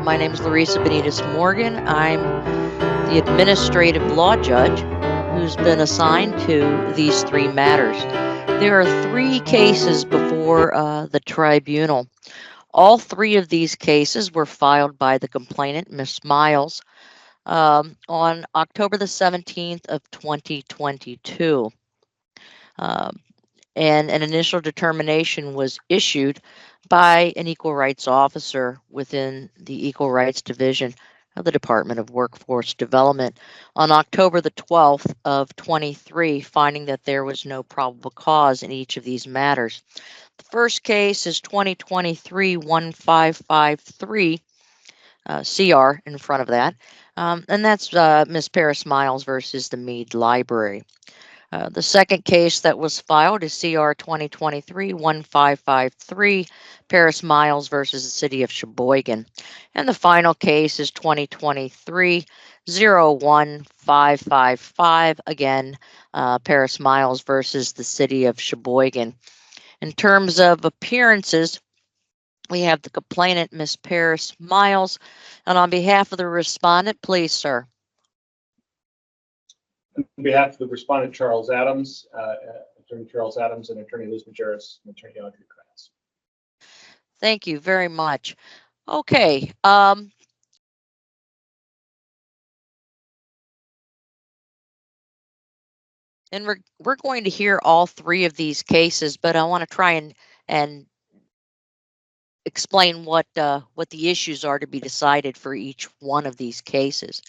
My name is Larissa Benitez Morgan. I'm the administrative law judge who's been assigned to these three matters. There are three cases before the tribunal. All three of these cases were filed by the complainant, Ms. Myles, on October the 17th of 2022. Um, and an initial determination was issued by an equal rights officer within the Equal Rights Division of the Department of Workforce Development on October the 12th of 23, finding that there was no probable cause in each of these matters. The first case is 2023-1553, CR in front of that, and that's Ms. Paris Myles versus the Mead Library. The second case that was filed is CR 2023-1553, Paris Myles versus the City of Sheboygan. And the final case is 2023-01555, again, Paris Myles versus the City of Sheboygan. In terms of appearances, we have the complainant, Ms. Paris Myles. And on behalf of the respondent, please, sir. On behalf of the respondent, Charles Adams, Attorney Charles Adams, and Attorney Liz Majerus, and Attorney Audrey Kratz. Thank you very much. Okay. And we're going to hear all three of these cases, but I want to try and explain what the issues are to be decided for each one of these cases.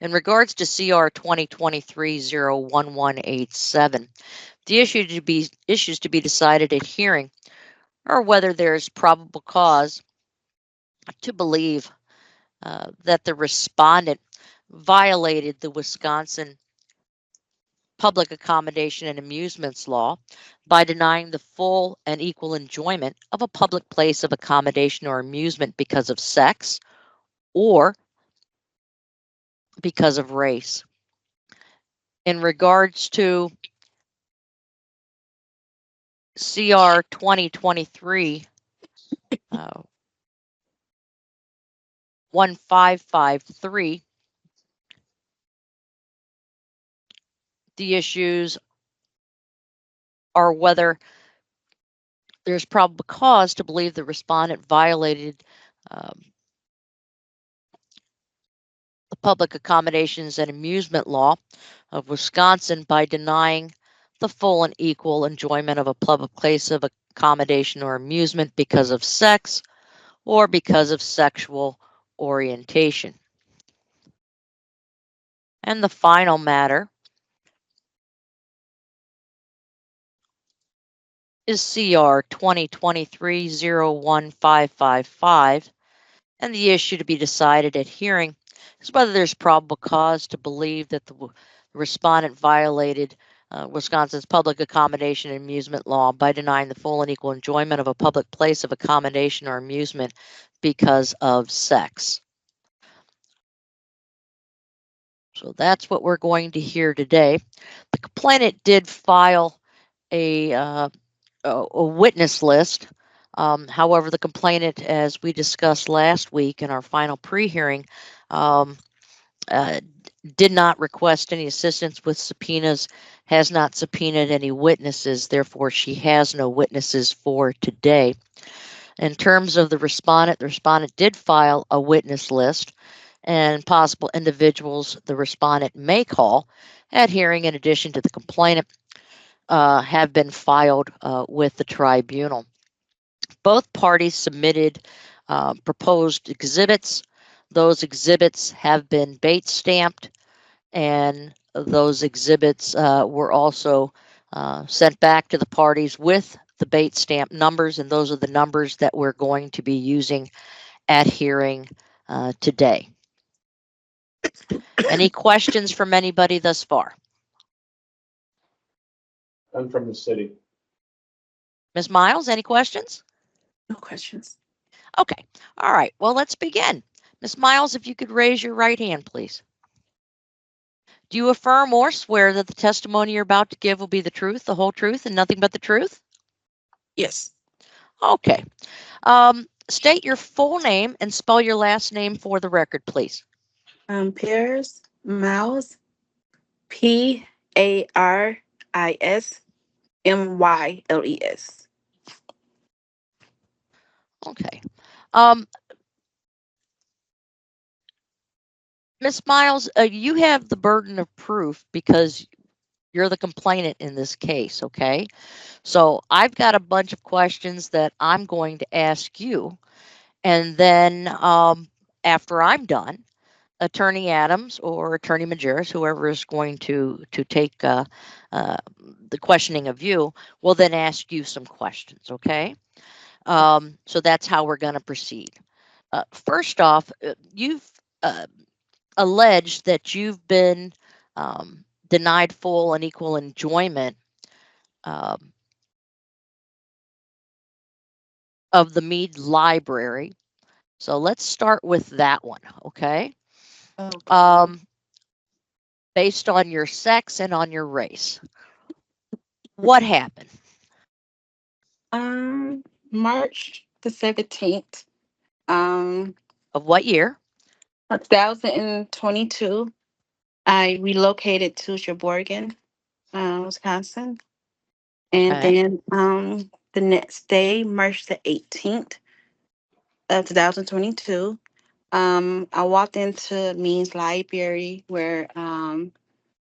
In regards to CR 2023-01187, the issues to be decided at hearing are whether there's probable cause to believe that the respondent violated the Wisconsin Public Accommodation and Amusements Law by denying the full and equal enjoyment of a public place of accommodation or amusement because of sex or because of race. In regards to CR 2023 1553, the issues are whether there's probable cause to believe the respondent violated the Public Accommodations and Amusement Law of Wisconsin by denying the full and equal enjoyment of a public place of accommodation or amusement because of sex or because of sexual orientation. And the final matter is CR 2023-01555, and the issue to be decided at hearing is whether there's probable cause to believe that the respondent violated Wisconsin's Public Accommodation and Amusement Law by denying the full and equal enjoyment of a public place of accommodation or amusement because of sex. So that's what we're going to hear today. The complainant did file a witness list. However, the complainant, as we discussed last week in our final pre-hearing, did not request any assistance with subpoenas, has not subpoenaed any witnesses, therefore she has no witnesses for today. In terms of the respondent did file a witness list and possible individuals the respondent may call at hearing in addition to the complainant have been filed with the tribunal. Both parties submitted proposed exhibits. Those exhibits have been bait stamped, and those exhibits were also sent back to the parties with the bait stamp numbers, and those are the numbers that we're going to be using at hearing today. Any questions from anybody thus far? I'm from the city. Ms. Myles, any questions? No questions. Okay. All right. Well, let's begin. Ms. Myles, if you could raise your right hand, please. Do you affirm or swear that the testimony you're about to give will be the truth, the whole truth, and nothing but the truth? Yes. Okay. State your full name and spell your last name for the record, please. Paris Myles, ParisMyles. Okay. Um, Miss Miles, you have the burden of proof because you're the complainant in this case, okay? So I've got a bunch of questions that I'm going to ask you. And then after I'm done, Attorney Adams or Attorney Majerus, whoever is going to take uh, the questioning of you, will then ask you some questions, okay? So that's how we're going to proceed. First off, you've uh, alleged that you've been denied full and equal enjoyment um, of the Mead Library. So let's start with that one, okay? Okay. Um, Based on your sex and on your race. What happened? Um, March the 17th, um, Of what year? 2022. I relocated to Sheboygan, Wisconsin. And Okay. then the next day, March the 18th of 2022, I walked into Mead's library where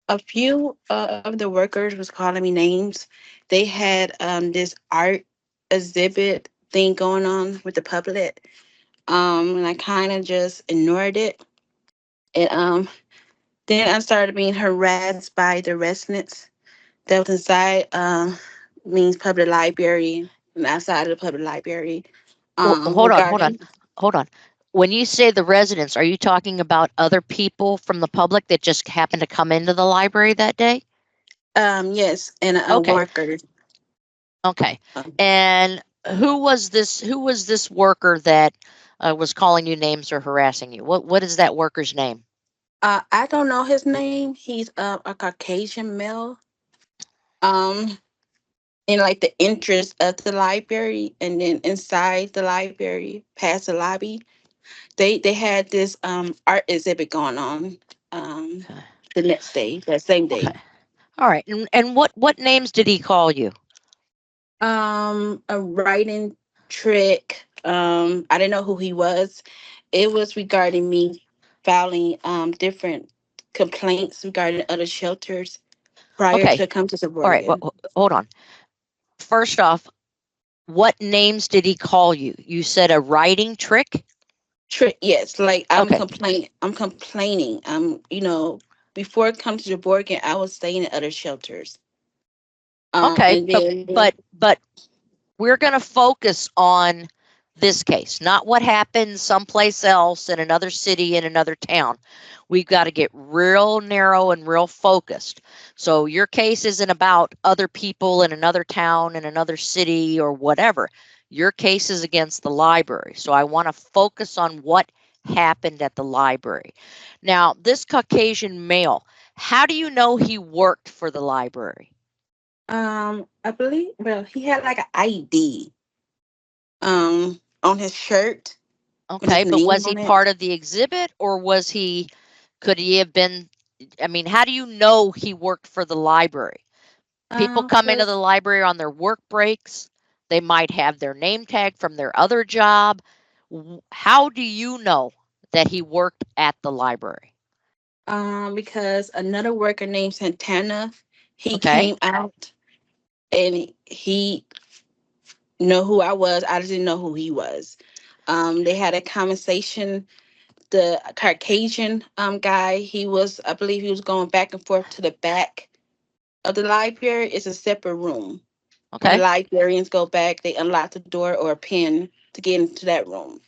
a few of the workers was calling me names. They had this art exhibit thing going on with the public, and I kind of just ignored it. And then I started being harassed by the residents that was inside Means Public Library and outside of the public library Well, regarding hold on. When you say the residents, are you talking about other people from the public that just happened to come into the library that day? yes, and a Okay. worker. Okay. Um, And who was this worker that was calling you names or harassing you? What is that worker's name? I don't know his name. He's a Caucasian male. Um, in like the entrance of the library, and then inside the library, past the lobby, they had this art exhibit going on. Um, Okay. the next day, that same Okay. day. All right. And what names did he call you? A writing trick. I didn't know who he was. It was regarding me filing different complaints regarding other shelters prior Okay. to come to All right. Oregon. Hold on. First off, what names did he call you? You said a writing trick? Trick, yes. Like I'm Okay. complaining. I'm complaining. Before it comes to Oregon, I was staying in other shelters. Okay. And then But we're going to focus on this case, not what happened someplace else in another city in another town. We've got to get real narrow and real focused. So your case isn't about other people in another town, in another city, or whatever. Your case is against the library. So I want to focus on what happened at the library. Now, this Caucasian male, how do you know he worked for the library? I believe, well, he had like an ID on his shirt with his Okay, but name was he on it. part of the exhibit or could he have been, I mean, how do you know he worked for the library? People come into the Cause library on their work breaks. They might have their name tag from their other job. How do you know that he worked at the library? because another worker named Santana, he Okay. came out and he know who I was. I just didn't know who he was. They had a conversation. The Caucasian guy, he was, I believe, he was going back and forth to the back of the library. It's a separate room. When the Okay. librarians go back, they unlock the door or a pin to get into that room.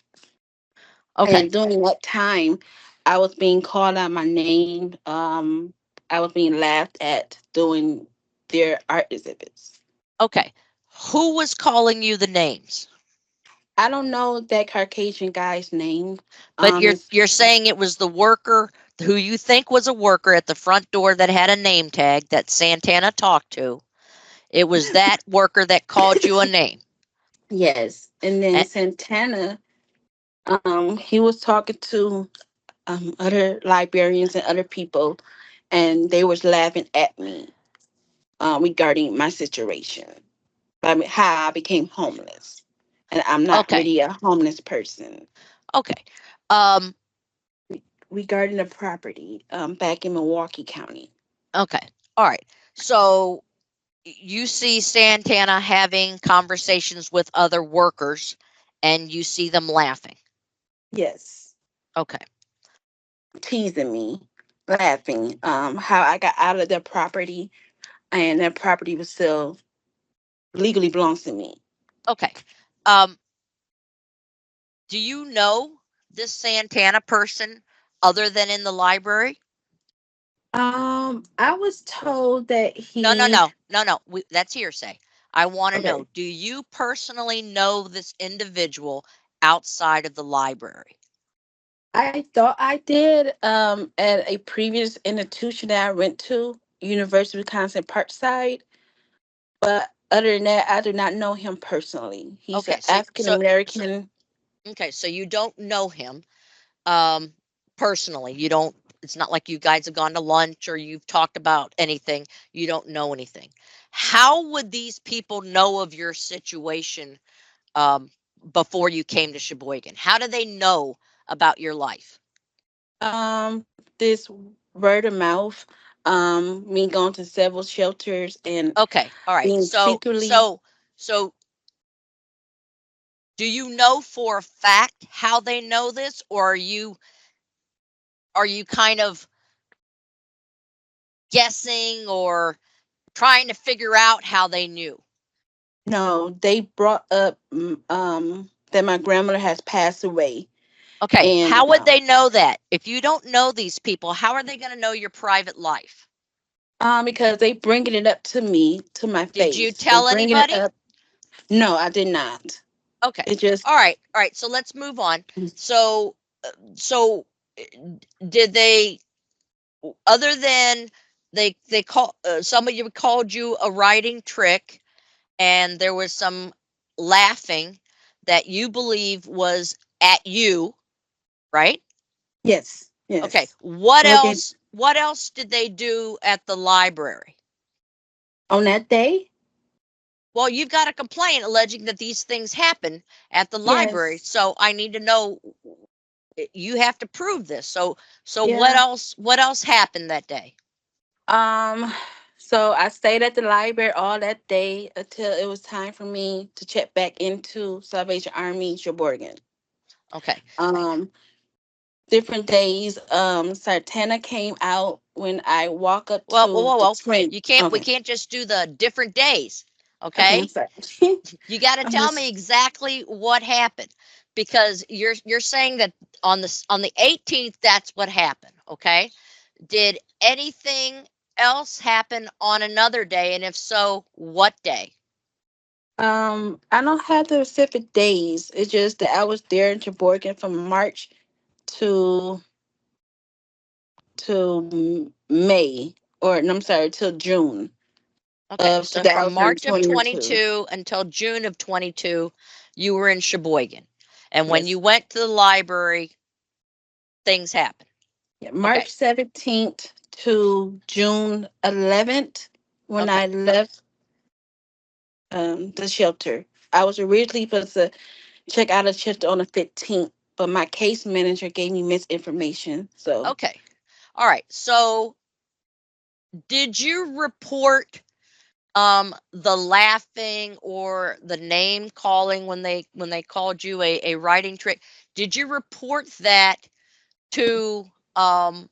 Okay. And during that time, I was being called out my name. I was being laughed at doing their art exhibits. Okay. Who was calling you the names? I don't know that Caucasian guy's name. But It's you're saying it was the worker who you think was a worker at the front door that had a name tag that Santana talked to. It was that worker that called you a name. Yes. And then And, Santana, he was talking to other librarians and other people, and they was laughing at me regarding my situation. I mean, how I became homeless, and I'm not okay, really a homeless person. okay. Um, Regarding the property back in Milwaukee County. okay. All right. So you see Santana having conversations with other workers and you see them laughing. Yes, Okay. teasing me, laughing. How I got out of their property, and their property was still legally belongs to me. Okay. Um, do you know this Santana person other than in the library? I was told that No, no, he. no, no, no. That's hearsay. I want to know, Okay. do you personally know this individual outside of the library? I thought I did at a previous institution that I went to, University of Wisconsin Parkside. But other than that, I do not know him personally. He's an Okay, so African American. okay, so you don't know him um personally. You don't, it's not like you guys have gone to lunch or you've talked about anything. You don't know anything. How would these people know of your situation um before you came to Sheboygan? How do they know about your life? This word of mouth, me going to several shelters and Okay, all right. being So secretly. so do you know for a fact how they know this, or are you kind of guessing or trying to figure out how they knew? No, they brought up that my grandmother has passed away, Okay, and how would they know that? If you don't know these people, how are they going to know your private life? because they bringing it up to me, to my Did you face. They tell bringing it anybody? up. No, I did not. Okay. It just. All right. All right. So let's move on. So so uh, did they, other than they call somebody called you a writing trick and there was some laughing that you believe was at you, right? Yes, Okay. yes. Okay. What else did they do at the library? On that day. Well, you've got a complaint alleging that these things happen at the library. Yes. So I need to know, you have to prove this. So Yeah. what else happened that day? Um, so I stayed at the library all that day until it was time for me to check back into Salvation Army Sheboygan. Okay. Um, Different days. Sartana came out when I walk up Well, whoa, to whoa, the whoa. train. We Okay. can't just do the different days. Okay, I'm Okay? sorry. You got to I'm tell me just exactly what happened because you're saying that on the 18th that's what happened, okay? Did anything else happen on another day, and if so, what day? I don't have the specific days. It's just that I was there in Sheboygan from March to May, or no, I'm sorry, till June Okay, of so from March of 2022. 22 until June of 22, you were in Sheboygan. And when you Yes. went to the library, things happened. Yeah, Okay, March 17th to June 11th when okay, I left the shelter. I was originally supposed to check out of shelter on the 15th, but my case manager gave me misinformation. So, okay. All right, so did you report the laughing or the name calling when they called you a writing trick? Did you report that to um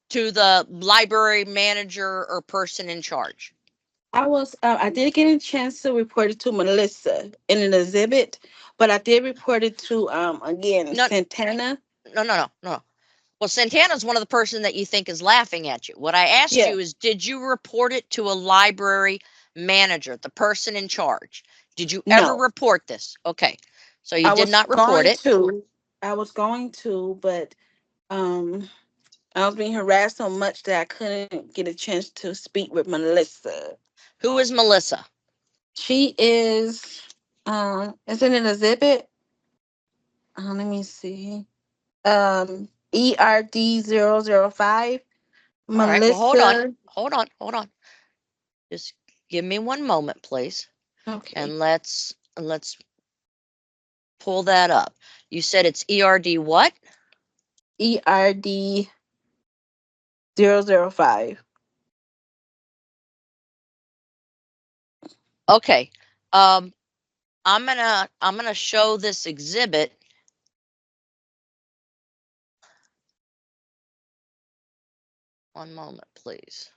to the library manager or person in charge? I did get a chance to report it to Melissa in an exhibit, but I did report it to, again, No, Santana. no, no, no, no. Well, Santana's one of the person that you think is laughing at you. What I asked Yeah, you is, did you report it to a library manager, the person in charge? Did you ever no. report this? Okay. So you I did was not report going it. to. I was going to, but um I was being harassed so much that I couldn't get a chance to speak with Melissa. Who is Melissa? She is. It's in an exhibit. Let me see. ERD 005. All right. Well, hold on. Melissa. Hold on. Just give me one moment, please. Okay. And let's pull that up. You said it's ERD what? ERD 005. Okay. I'm gonna show this exhibit. One moment, please.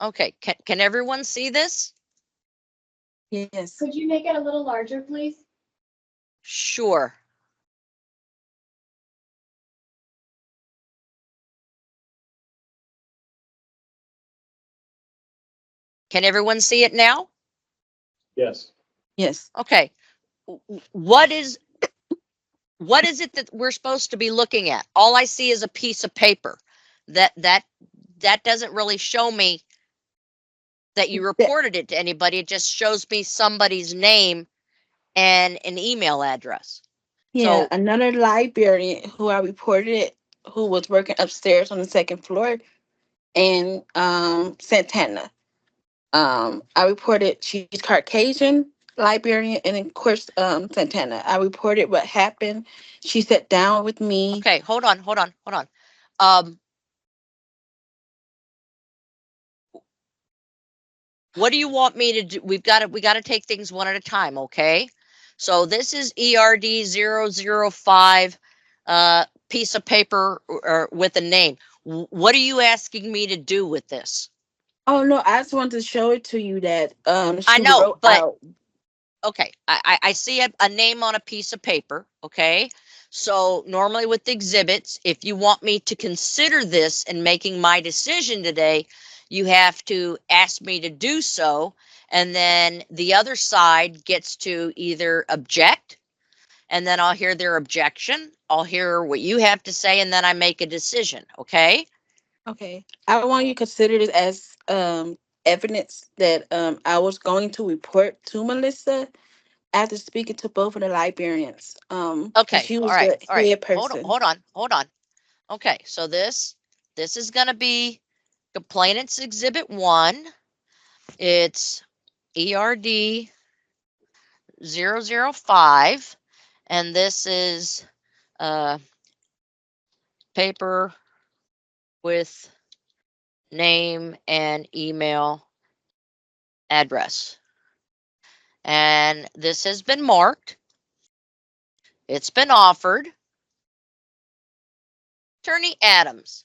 Okay, can everyone see this? Yes. Could you make it a little larger, please? Sure. Can everyone see it now? Yes. Yes. Okay. What is it that we're supposed to be looking at? All I see is a piece of paper. That doesn't really show me that you reported it to anybody. It just shows me somebody's name and an email address. Yeah, So, another librarian who I reported it, who was working upstairs on the second floor in Santana. I reported she's Caucasian librarian, and of course, Santana. I reported what happened. She sat down with me. okay, hold on. Um, what do you want me to do? We got to take things one at a time, okay? So this is ERD 005 piece of paper or with a name. What are you asking me to do with this? Oh no, I just wanted to show it to you that I she know, wrote but out. okay, I see a name on a piece of paper, okay? So normally with exhibits, if you want me to consider this in making my decision today, you have to ask me to do so, and then the other side gets to either object, and then I'll hear their objection, I'll hear what you have to say, and then I make a decision, okay? Okay, I want you to consider this as evidence that I was going to report to Melissa after speaking to both of the librarians. Because Okay, she all was right, the all right. head person. Hold on. Okay, so this is gonna be complainants exhibit 1. It's ERD 005, and this is paper with name and email address. And this has been marked. It's been offered. Attorney Adams,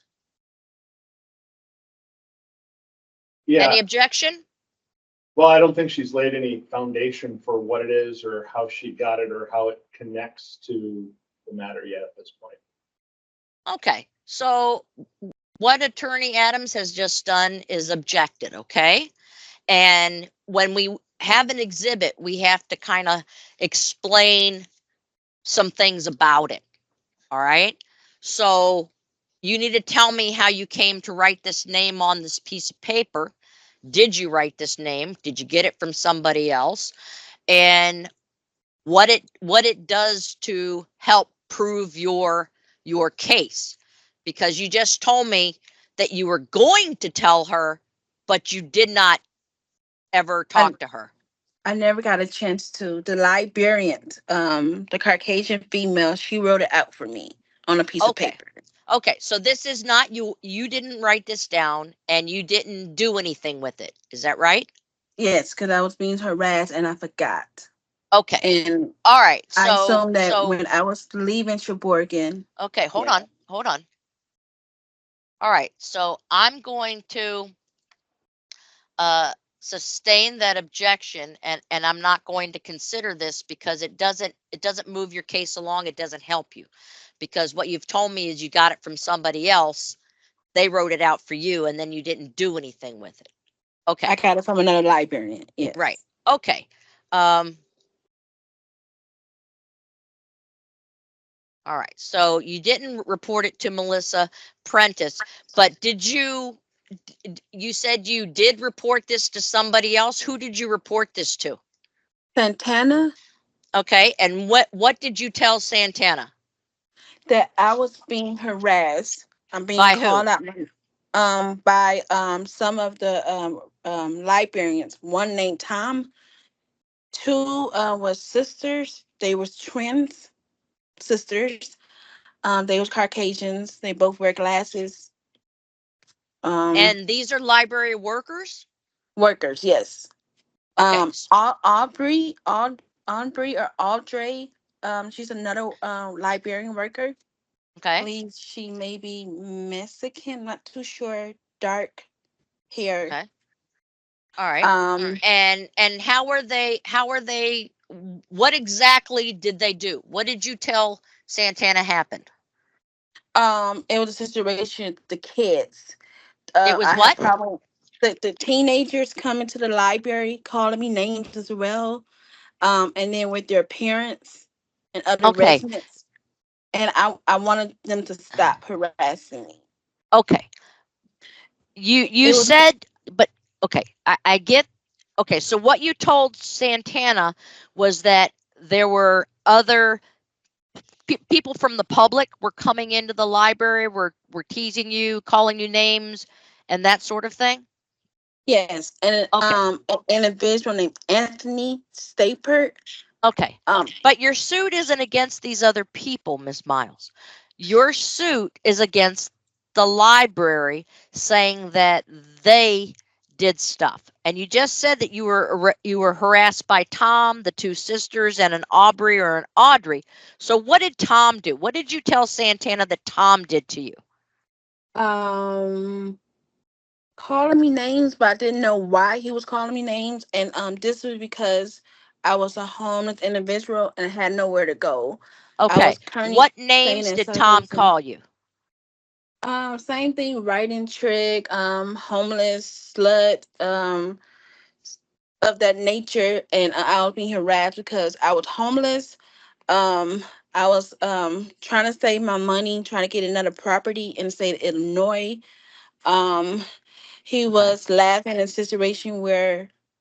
any Yeah. objection? Well, I don't think she's laid any foundation for what it is or how she got it or how it connects to the matter yet at this point. Okay, so what Attorney Adams has just done is objected, okay? And when we have an exhibit, we have to kind of explain some things about it. All right. So you need to tell me how you came to write this name on this piece of paper. Did you write this name? Did you get it from somebody else? And what it does to help prove your case. Because you just told me that you were going to tell her, but you did not ever I talk to her. I never got a chance to. The librarian, the Caucasian female, she wrote it out for me on a piece of Okay. paper. Okay, so this is not you didn't write this down and you didn't do anything with it. Is that right? Yes, because I was being harassed and I forgot. Okay. And All right. I So assumed that when I was leaving Sheboygan. okay, hold Yeah. on. Hold on. All right. So I'm going to uh sustain that objection, and I'm not going to consider this because it doesn't move your case along, it doesn't help you. Because what you've told me is you got it from somebody else. They wrote it out for you and then you didn't do anything with it. Okay. I got it from another librarian. Right. Yes. Okay. Um, All right. So you didn't report it to Melissa Prentice, but you said you did report this to somebody else? Who did you report this to? Santana, Okay. And what did you tell Santana? that I was being harassed. I'm being By who? called out by some of the librarians. One named Tom. Two was sisters. They was twins sisters. They was Caucasians. They both wear glasses. Um, And these are library workers? Workers, yes. Okay. Aubrey or Audrey. She's another librarian worker. Okay. Believe she may be Mexican, not too sure. Dark hair. Okay. All right. Um, And how are they what exactly did they do? What did you tell Santana happened? it was a situation with the kids. It was I have what? problem the teenagers coming to the library calling me names as well. And then with their parents and other Okay. residents. And I wanted them to stop harassing me. Okay. You It was said, but okay, I get. Okay, so what you told Santana was that there were other people from the public were coming into the library, were teasing you, calling you names, and that sort of thing. yes, and Okay. an individual named Anthony Stapert. Okay. Um, But your suit isn't against these other people, Miss Myles. Your suit is against the library saying that they did stuff. And you just said that you were harassed by Tom, the two sisters, and an Aubrey or an Audrey. So what did Tom do? What did you tell Santana that Tom did to you? um, Calling me names, but I didn't know why he was calling me names. And this was because I was a homeless individual and had nowhere to go. I Okay. was currently What staying names in did Southern Tom Houston. call you? Same thing, writing trick, homeless, slut, of that nature. And I was being harassed because I was homeless. Um, I was trying to save my money, trying to get another property in the state of Illinois. Um, he Okay. was laughing in a situation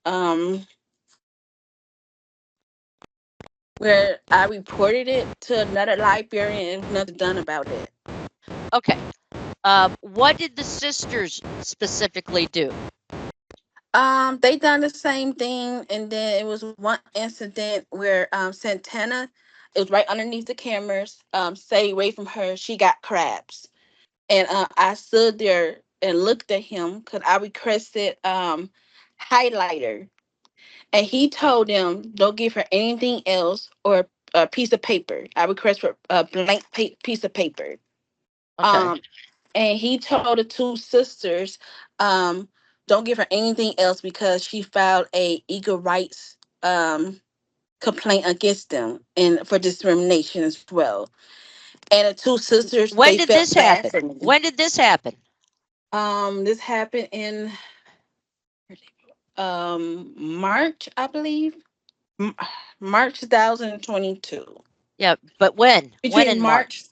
um where I reported it to another librarian and nothing done about it. Okay. What did the sisters specifically do? They done the same thing, and then it was one incident where Santana, it was right underneath the cameras. Stay away from her. She got crabs, and I stood there and looked at him because I requested highlighter, and he told them don't give her anything else or a piece of paper. I request for a blank piece of paper. Okay. Um, and he told the two sisters, um, don't give her anything else because she filed a equal rights complaint against them and for discrimination as well. And the two sisters, When they did this felt bad happen? for me. When did this happen? This happened in March, I believe. M- March 2022. Yeah, but when? When Between in March?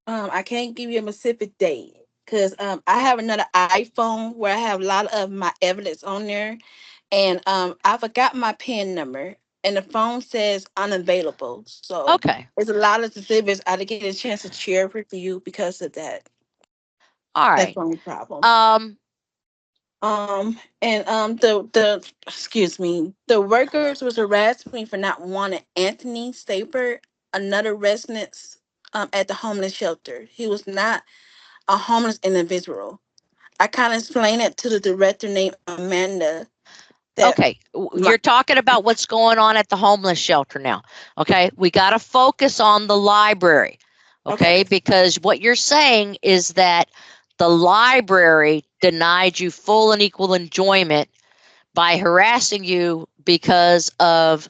March, I can't give you a specific date because I have another iPhone where I have a lot of my evidence on there, and I forgot my PIN number, and the phone says unavailable. So Okay. there's a lot of exhibits I didn't get a chance to share with you because of that. All That's right. the only problem. Um, And the excuse me, the workers was harassing me for not wanting Anthony Staper, another resident at the homeless shelter. He was not a homeless individual. I kind of explained it to the director named Amanda that okay. my You're talking about what's going on at the homeless shelter now. Okay. We got to focus on the library. Okay. okay, Because what you're saying is that the library denied you full and equal enjoyment by harassing you because of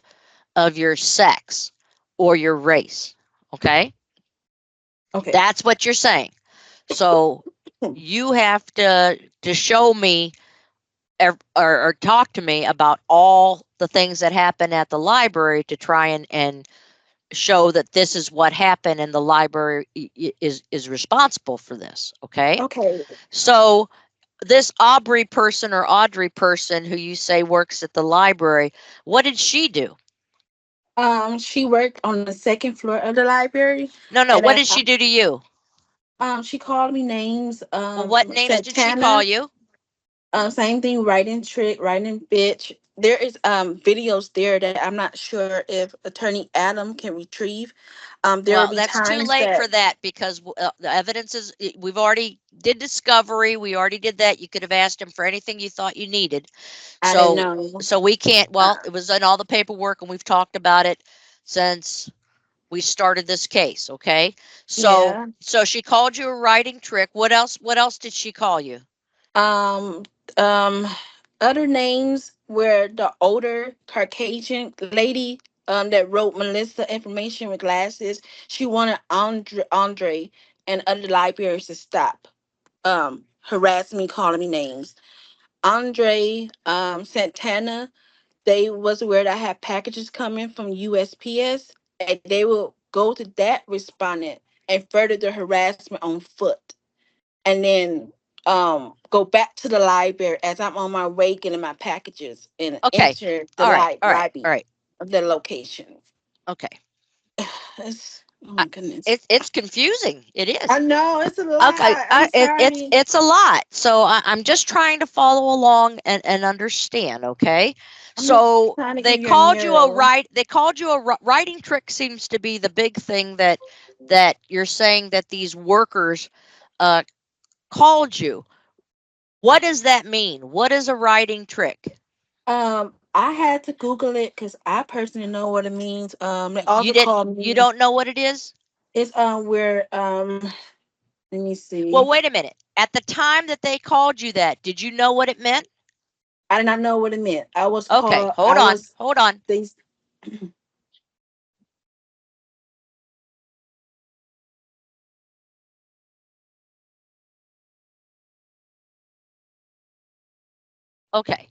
your sex or your race. Okay. okay, That's what you're saying. So you have to show me or talk to me about all the things that happen at the library to try and show that this is what happened and the library is responsible for this. Okay. Okay. So this Aubrey person or Audrey person who you say works at the library, what did she do? She worked on the second floor of the library, No. and What then did she do to you? she called me names. Well, what names did she call Santana. you? Same thing, writing trick, writing bitch. There is videos there that I'm not sure if Attorney Adam can retrieve. There will Well, be that's too times late that for that because the evidence is, we've already did discovery. We already did that. You could have asked him for anything you thought you needed. I didn't So, know. so we can't, well, Uh, it was in all the paperwork and we've talked about it since we started this case. Okay. So, yeah. so she called you a writing trick. What else did she call you? Um, um, Other names were the older Caucasian lady that wrote Melissa information with glasses. She wanted Andre and other libraries to stop harassing me, calling me names. Andre Santana, they was aware that I had packages coming from USPS, and they will go to that respondent and further the harassment on foot, and then go back to the library as I'm on my way getting my packages and Okay. enter the All right. All right. lobby All right. of the location. Okay. Oh Uh, my goodness. it's confusing. It I is. know it's a lot. Okay, I'm it's sorry. it's a lot. So I'm just trying to follow along and understand. Okay, I'm just so trying to they give you a called you a mirror. right. They called you a writing trick. Seems to be the big thing that you're saying that these workers uh called you. What does that mean? What is a writing trick? I had to Google it because I personally know what it means. They You also didn't. called You me. don't know what it is? It's where let me Well, see. wait a minute. At the time that they called you that, did you know what it meant? I did not know what it meant. I was Okay, called. hold I on. was. Hold on. They. Okay.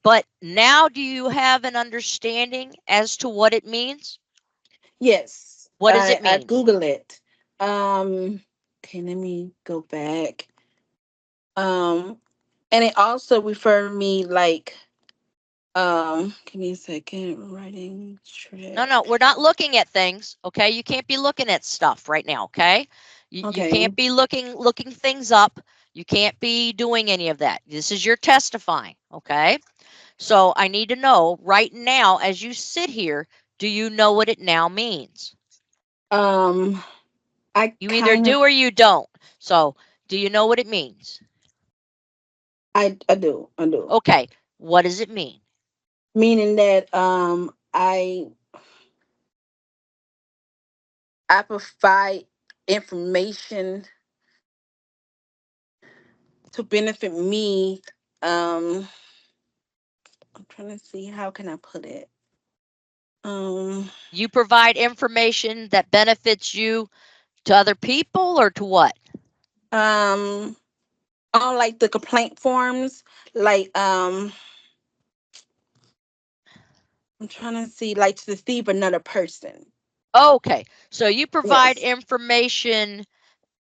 But now do you have an understanding as to what it means? Yes, What does it I mean? Google it. Okay, let me go back. Um, and it also referred me like give me a second. Writing No, trick. we're not looking at things, okay? You can't be looking at stuff right now, okay? You Okay. can't be looking things up. You can't be doing any of that. This is your testifying, okay? So I need to know right now as you sit here, do you know what it now means? Um, I You either kind of do or you don't. So, do you know what it means? I do I do. Okay. What does it mean? Meaning that I provide information to benefit me. Um, I'm trying to see how can I put it. Um, You provide information that benefits you to other people or to what? um, on like the complaint forms, like I'm trying to see like to deceive another person. Okay. So you provide Yes, information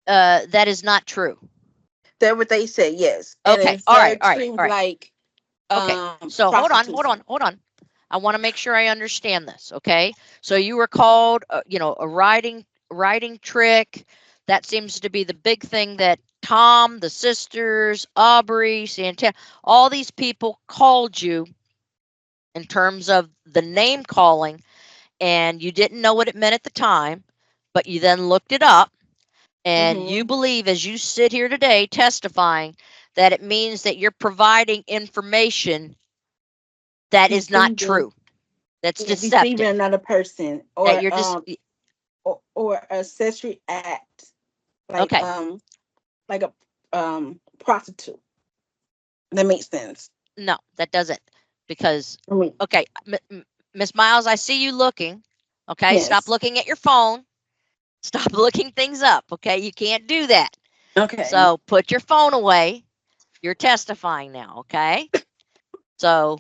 that is not true. that's what they say. Yes, and Okay. it's All right. very All right. true, All right. like Okay. So prostitution. hold on. I want to make sure I understand this. Okay. So you were called, a writing trick. That seems to be the big thing that Tom, the sisters, Aubrey, Santana, all these people called you in terms of the name calling, and you didn't know what it meant at the time, but you then looked it up, and you Mm-hmm. believe, as you sit here today testifying, that it means that you're providing information that is not Deceiving, true, that's yeah, deceiving deceptive, another person, that you're just, or accessory act, like okay. like a prostitute. That makes sense. No, that doesn't, because, I mean, okay, Miss Myles, I see you looking. Okay, stop yes. looking at your phone. Stop looking things up. Okay, you can't do that. Okay. So put your phone away. You're testifying now. Okay, so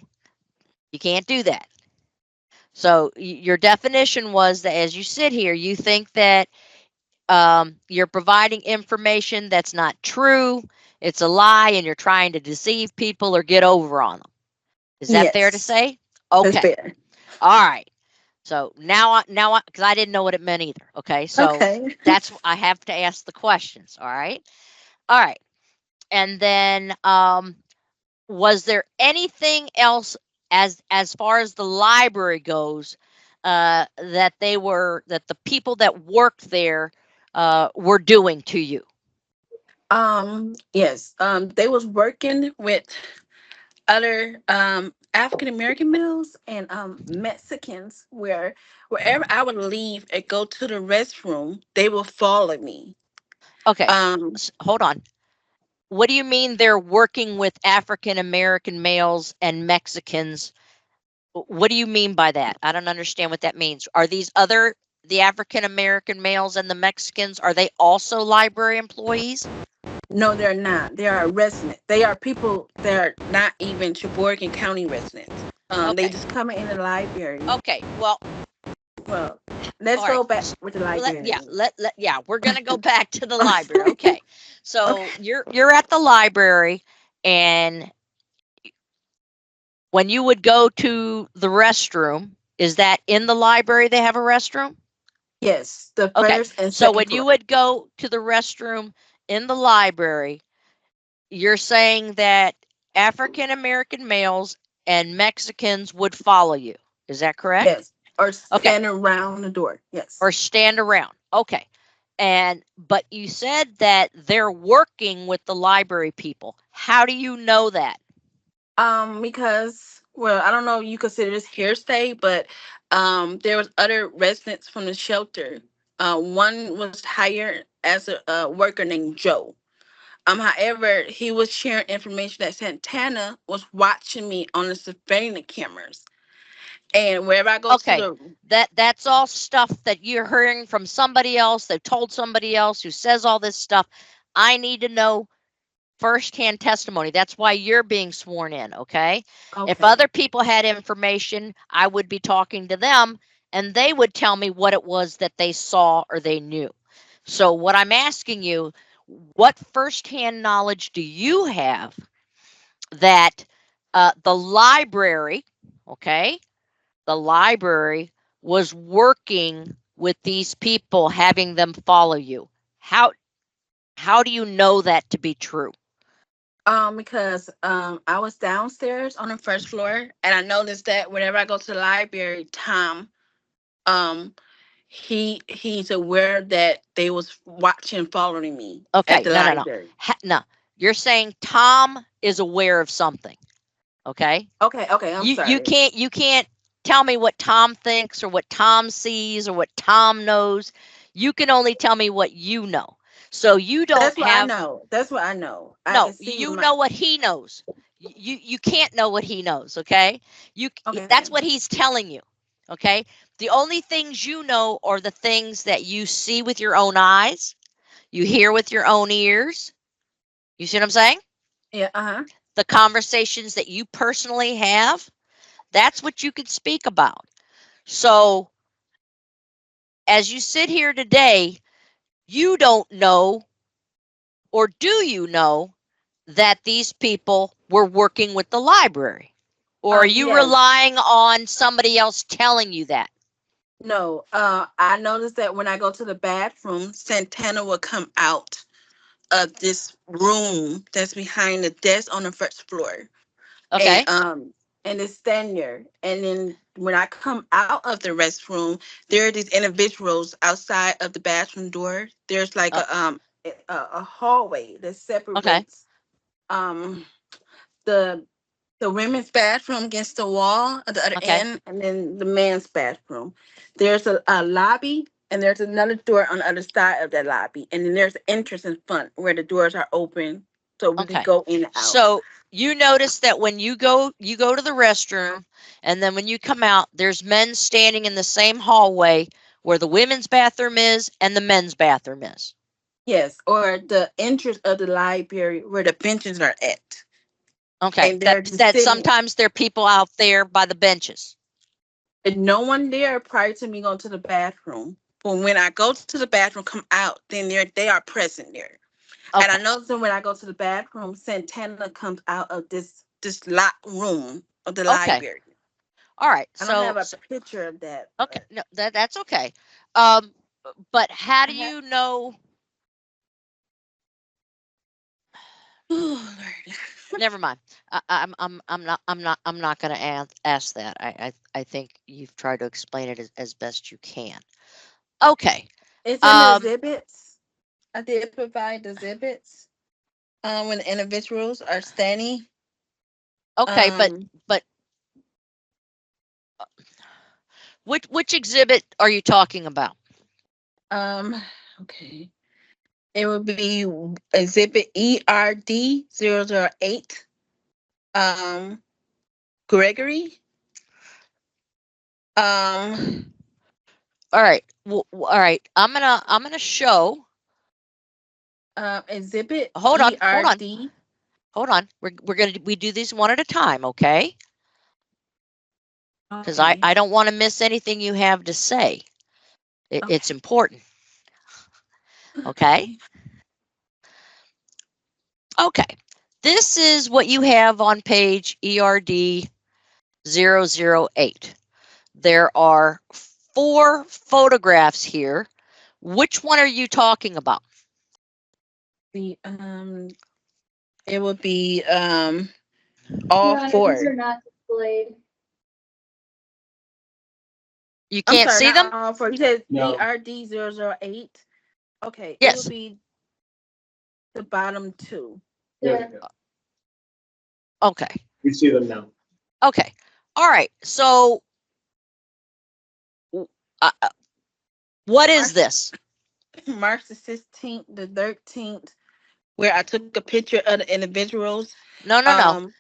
you can't do that. So your definition was that as you sit here, you think that you're providing information that's not true, it's a lie, and you're trying to deceive people or get over on them. Is that fair to Yes, say? that's Okay. fair. All right. So now, because I didn't know what it meant either. Okay. So Okay. that's I have to ask the questions. All right. All right. And then, was there anything else as far as the library goes that the people that worked there were doing to you? Yes. They was working with other African American males and Mexicans where wherever I would leave and go to the restroom, they will follow me. Okay. Um, Hold on. What do you mean they're working with African American males and Mexicans? What do you mean by that? I don't understand what that means. Are the African American males and the Mexicans, are they also library employees? no, they're not. They are residents. They are people that are not even Sheboygan County residents. They Okay. just come in the library. Okay. Well, Well, let's all right. go back with the library. Yeah, we're gonna go back to the library. Okay. So Okay. you're at the library, and when you would go to the restroom, is that in the library they have a restroom? Yes, the Okay. first and So second when you floor. would go to the restroom in the library, you're saying that African American males and Mexicans would follow you. Is that correct? Yes, or Okay. stand around the door. Yes. Or stand around. Okay. But you said that they're working with the library people. How do you know that? Because well, I don't know if you consider this hearsay, but there was other residents from the shelter. One was hired as a worker named Joe. However, he was sharing information that Santana was watching me on the surveillance cameras, and wherever I go to Okay. the That's all stuff that you're hearing from somebody else. They've told somebody else who says all this stuff. I need to know firsthand testimony. That's why you're being sworn in, okay? If okay, other people had information, I would be talking to them and they would tell me what it was that they saw or they knew. So, what I'm asking you, what firsthand knowledge do you have that the library, okay, the library was working with these people, having them follow you? How how do you know that to be true? because I was downstairs on the first floor, and I noticed that whenever I go to the library, Tom, um, he's aware that they was watching, following me at Okay, the no. library. No, you're saying Tom is aware of something. Okay, Okay, okay, I'm sorry. you can't tell me what Tom thinks or what Tom sees or what Tom knows. You can only tell me what you know. So you don't That's what I have know. That's what I know. I can no. see You my. know what he knows. You can't know what he knows. Okay, you Okay, that's okay, what he's telling you. Okay, the only things you know are the things that you see with your own eyes, you hear with your own ears. You see what I'm saying? yeah, uh-huh. The conversations that you personally have, that's what you can speak about. So, as you sit here today, you don't know, or do you know, that these people were working with the library? Or are you Yes. relying on somebody else telling you that? No, I noticed that when I go to the bathroom, Santana will come out of this room that's behind the desk on the first floor, and Okay. it's stand there. And then when I come out of the restroom, there are these individuals outside of the bathroom door. There's like Uh, a hallway that okay. separates um the women's bathroom against the wall at the other Okay. end, and then the men's bathroom. There's a lobby, and there's another door on the other side of that lobby, and then there's an entrance in front where the doors are open, so we can Okay. go in and out. So you notice that when you go to the restroom, and then when you come out, there's men standing in the same hallway where the women's bathroom is and the men's bathroom is. Yes, or the entrance of the library where the benches are at, Okay. and they're just That sitting. sometimes there are people out there by the benches. And no one there prior to me going to the bathroom. But when I go to the bathroom, come out, then they are present there. And I Okay. noticed that when I go to the bathroom, Santana comes out of this locked room of the Okay. library. All right. I don't have a So picture of that. okay. No, that's okay. Um, but how do I have, you know? oh, Lord. Never mind. I'm not going to ask that. I think you've tried to explain it as best you can. Okay. It's in the Um. exhibits. I did provide the exhibits. When the individuals are standing. Okay. Um, But which exhibit are you talking about? um, okay. It would be exhibit ERD 008. Gregory. Um, All right. Well, all right. I'm gonna show. exhibit Hold on. Hold on. ERD. Hold on. We do these one at a time, okay? Because Okay. I don't want to miss anything you have to say. It's Okay. important. Okay. Okay. This is what you have on page ERD 008. There are 4 photographs here. Which one are you talking about? The it would be all Your Honor, four. these are not displayed. You I'm can't sorry, see them? not all four. You said No. ERD 008. Okay, it would Yes. be the bottom two. There Yeah. we go. Okay. We see them now. Okay. All right. So uh, what is March, this? March the 16th, the 13th, where I took a picture of the individuals. No, no, no. Um,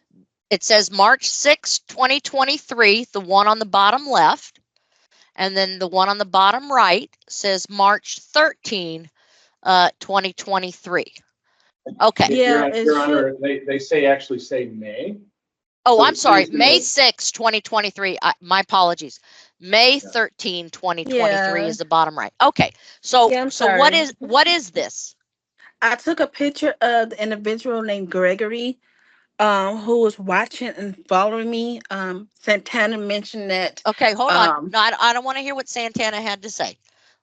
It says March 6, 2023, the one on the bottom left. And then the one on the bottom right says March 13, 2023. Okay. yeah, it Your should. Honor, they actually say May. Oh, So I'm it sorry. says May May. 6, 2023. My apologies. May Yeah. 13, 2023 Yeah, is the bottom right. Okay. So yeah. I'm so sorry. what is this? I took a picture of the individual named Gregory, who was watching and following me. Santana mentioned that. Okay, hold on. Um, No, I don't want to hear what Santana had to say.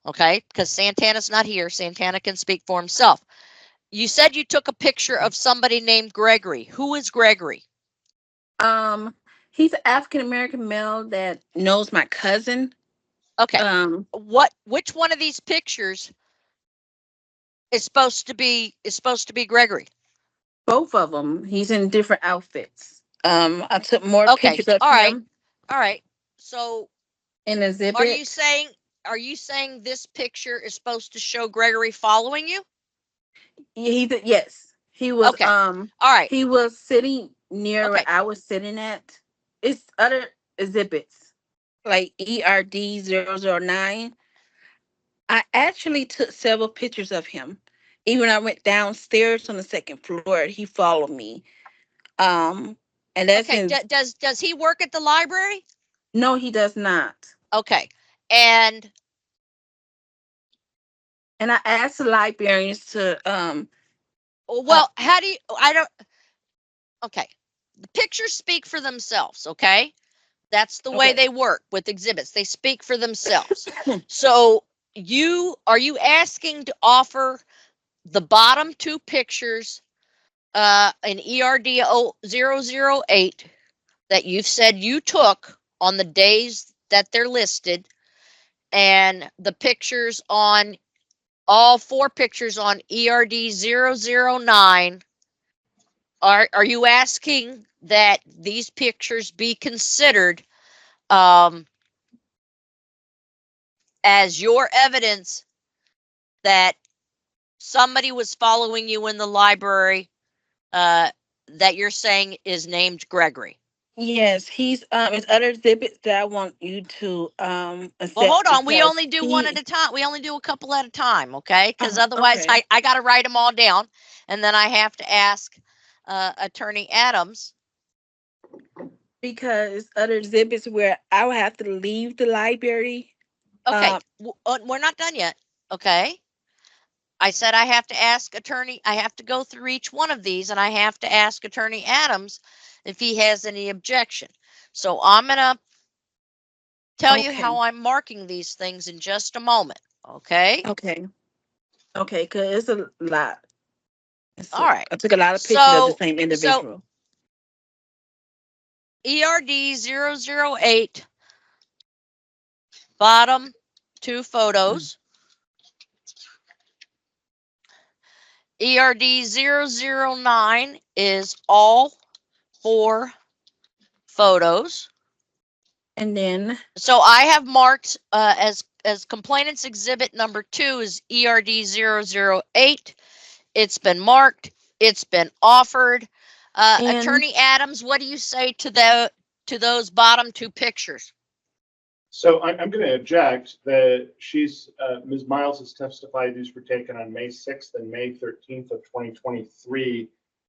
Okay? Because Santana's not here. Santana can speak for himself. You said you took a picture of somebody named Gregory. Who is Gregory? um, he's an African American male that knows my cousin. Okay. Um, Which one of these pictures is supposed to be Gregory? both of them. He's in different outfits. I took more Okay. pictures of All right. him All right. So in are you exhibit. saying are you saying this picture is supposed to show Gregory following you? Yes, he was. Okay. All right. He was sitting near where Okay. I was sitting at. It's other exhibits like ERD 009. I actually took several pictures of him. Even when I went downstairs on the second floor, he followed me. Um, and that's Okay. in. Does he work at the library? No, he does not. Okay. And And I asked the librarians to uh well, how do you I don't okay. The pictures speak for themselves, okay? That's the way okay. they work with exhibits. They speak for themselves. So, are you asking to offer the bottom 2 pictures in ERD 008 that you've said you took on the days that they're listed, and the pictures on all 4 pictures on ERD 009, are you asking that these pictures be considered um, as your evidence that somebody was following you in the library uh, that you're saying is named Gregory? Yes, he's it's other exhibits that I want you to Well, hold accept on. We because only do one at he a time. We only do a couple at a time, okay? Because otherwise, okay. I got to write them all down, and then I have to ask Attorney Adams because other exhibits where I would have to leave the library. Okay, we're not done yet. Okay. I said I have to ask attorney, I have to go through each one of these and I have to ask Attorney Adams if he has any objection. So I'm going to tell you Okay. how I'm marking these things in just a moment. Okay. Okay. Okay, because it's a lot. All right. I took a lot of pictures of the So, same so individual. ERD 008, bottom 2 photos. ERD 009 is all 4 photos. And then So I have marked as complainant's exhibit number 2 is ERD 008. It's been marked. It's been offered. Attorney Adams, what do you say to those bottom 2 pictures? So I'm going to object that Ms. Myles has testified these were taken on May 6th and May 13th of 2023.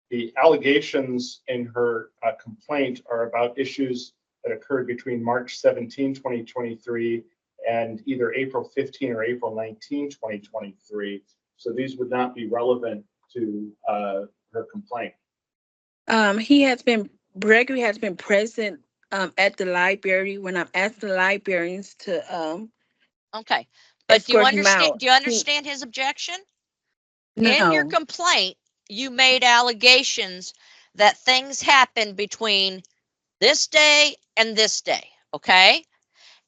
The allegations in her complaint are about issues that occurred between March 17, 2023 and either April 15 or April 19, 2023. So these would not be relevant to her complaint. Gregory has been present at the library when I'm asking the librarians to Okay. But do you escort him understand out. his objection? No. In your complaint, you made allegations that things happened between this day and this day, okay?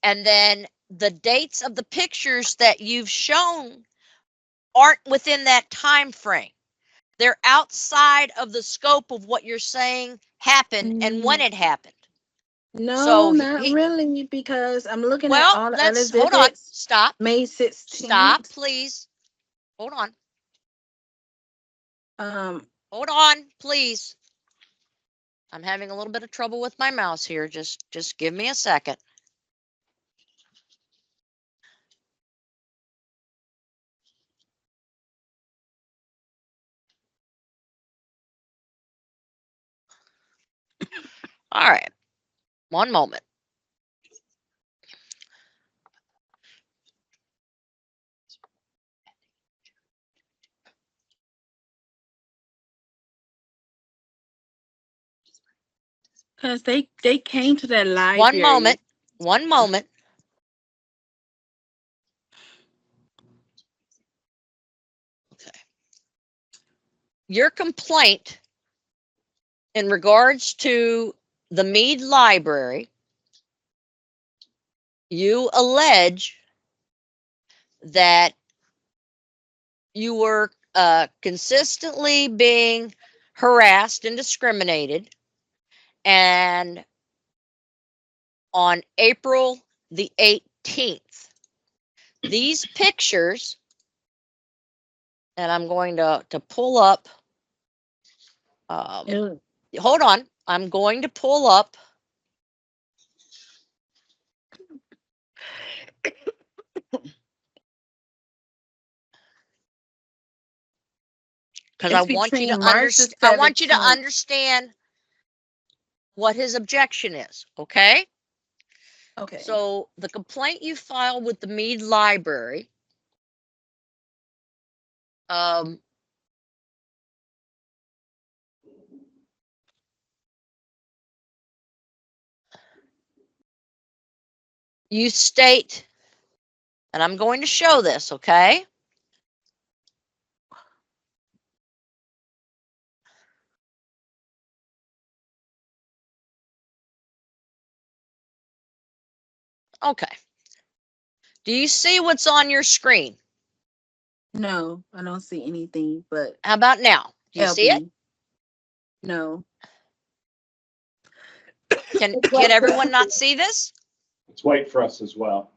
And then the dates of the pictures that you've shown aren't within that time frame. They're outside of the scope of what you're saying happened and when it happened. No, So not really, because I'm looking at well, all the other hold on. exhibits. Stop. May 16th. Stop, please. Hold on. Hold on, please. I'm having a little bit of trouble with my mouse here. Just give me a second. All right. One moment. Because they came to that library. One moment. One moment. Okay. Your complaint in regards to the Mead Library, you allege that you were consistently being harassed and discriminated, and on April the 18th, these pictures, and I'm going to pull up, hold on, I'm going to pull up because I want you to understand what his objection is, okay? Okay. So the complaint you filed with the Mead Library, you state, and I'm going to show this, okay? Okay. Do you see what's on your screen? No, I don't see anything, but How about now? Do you see it? No. Can everyone not see this? It's white for us as well.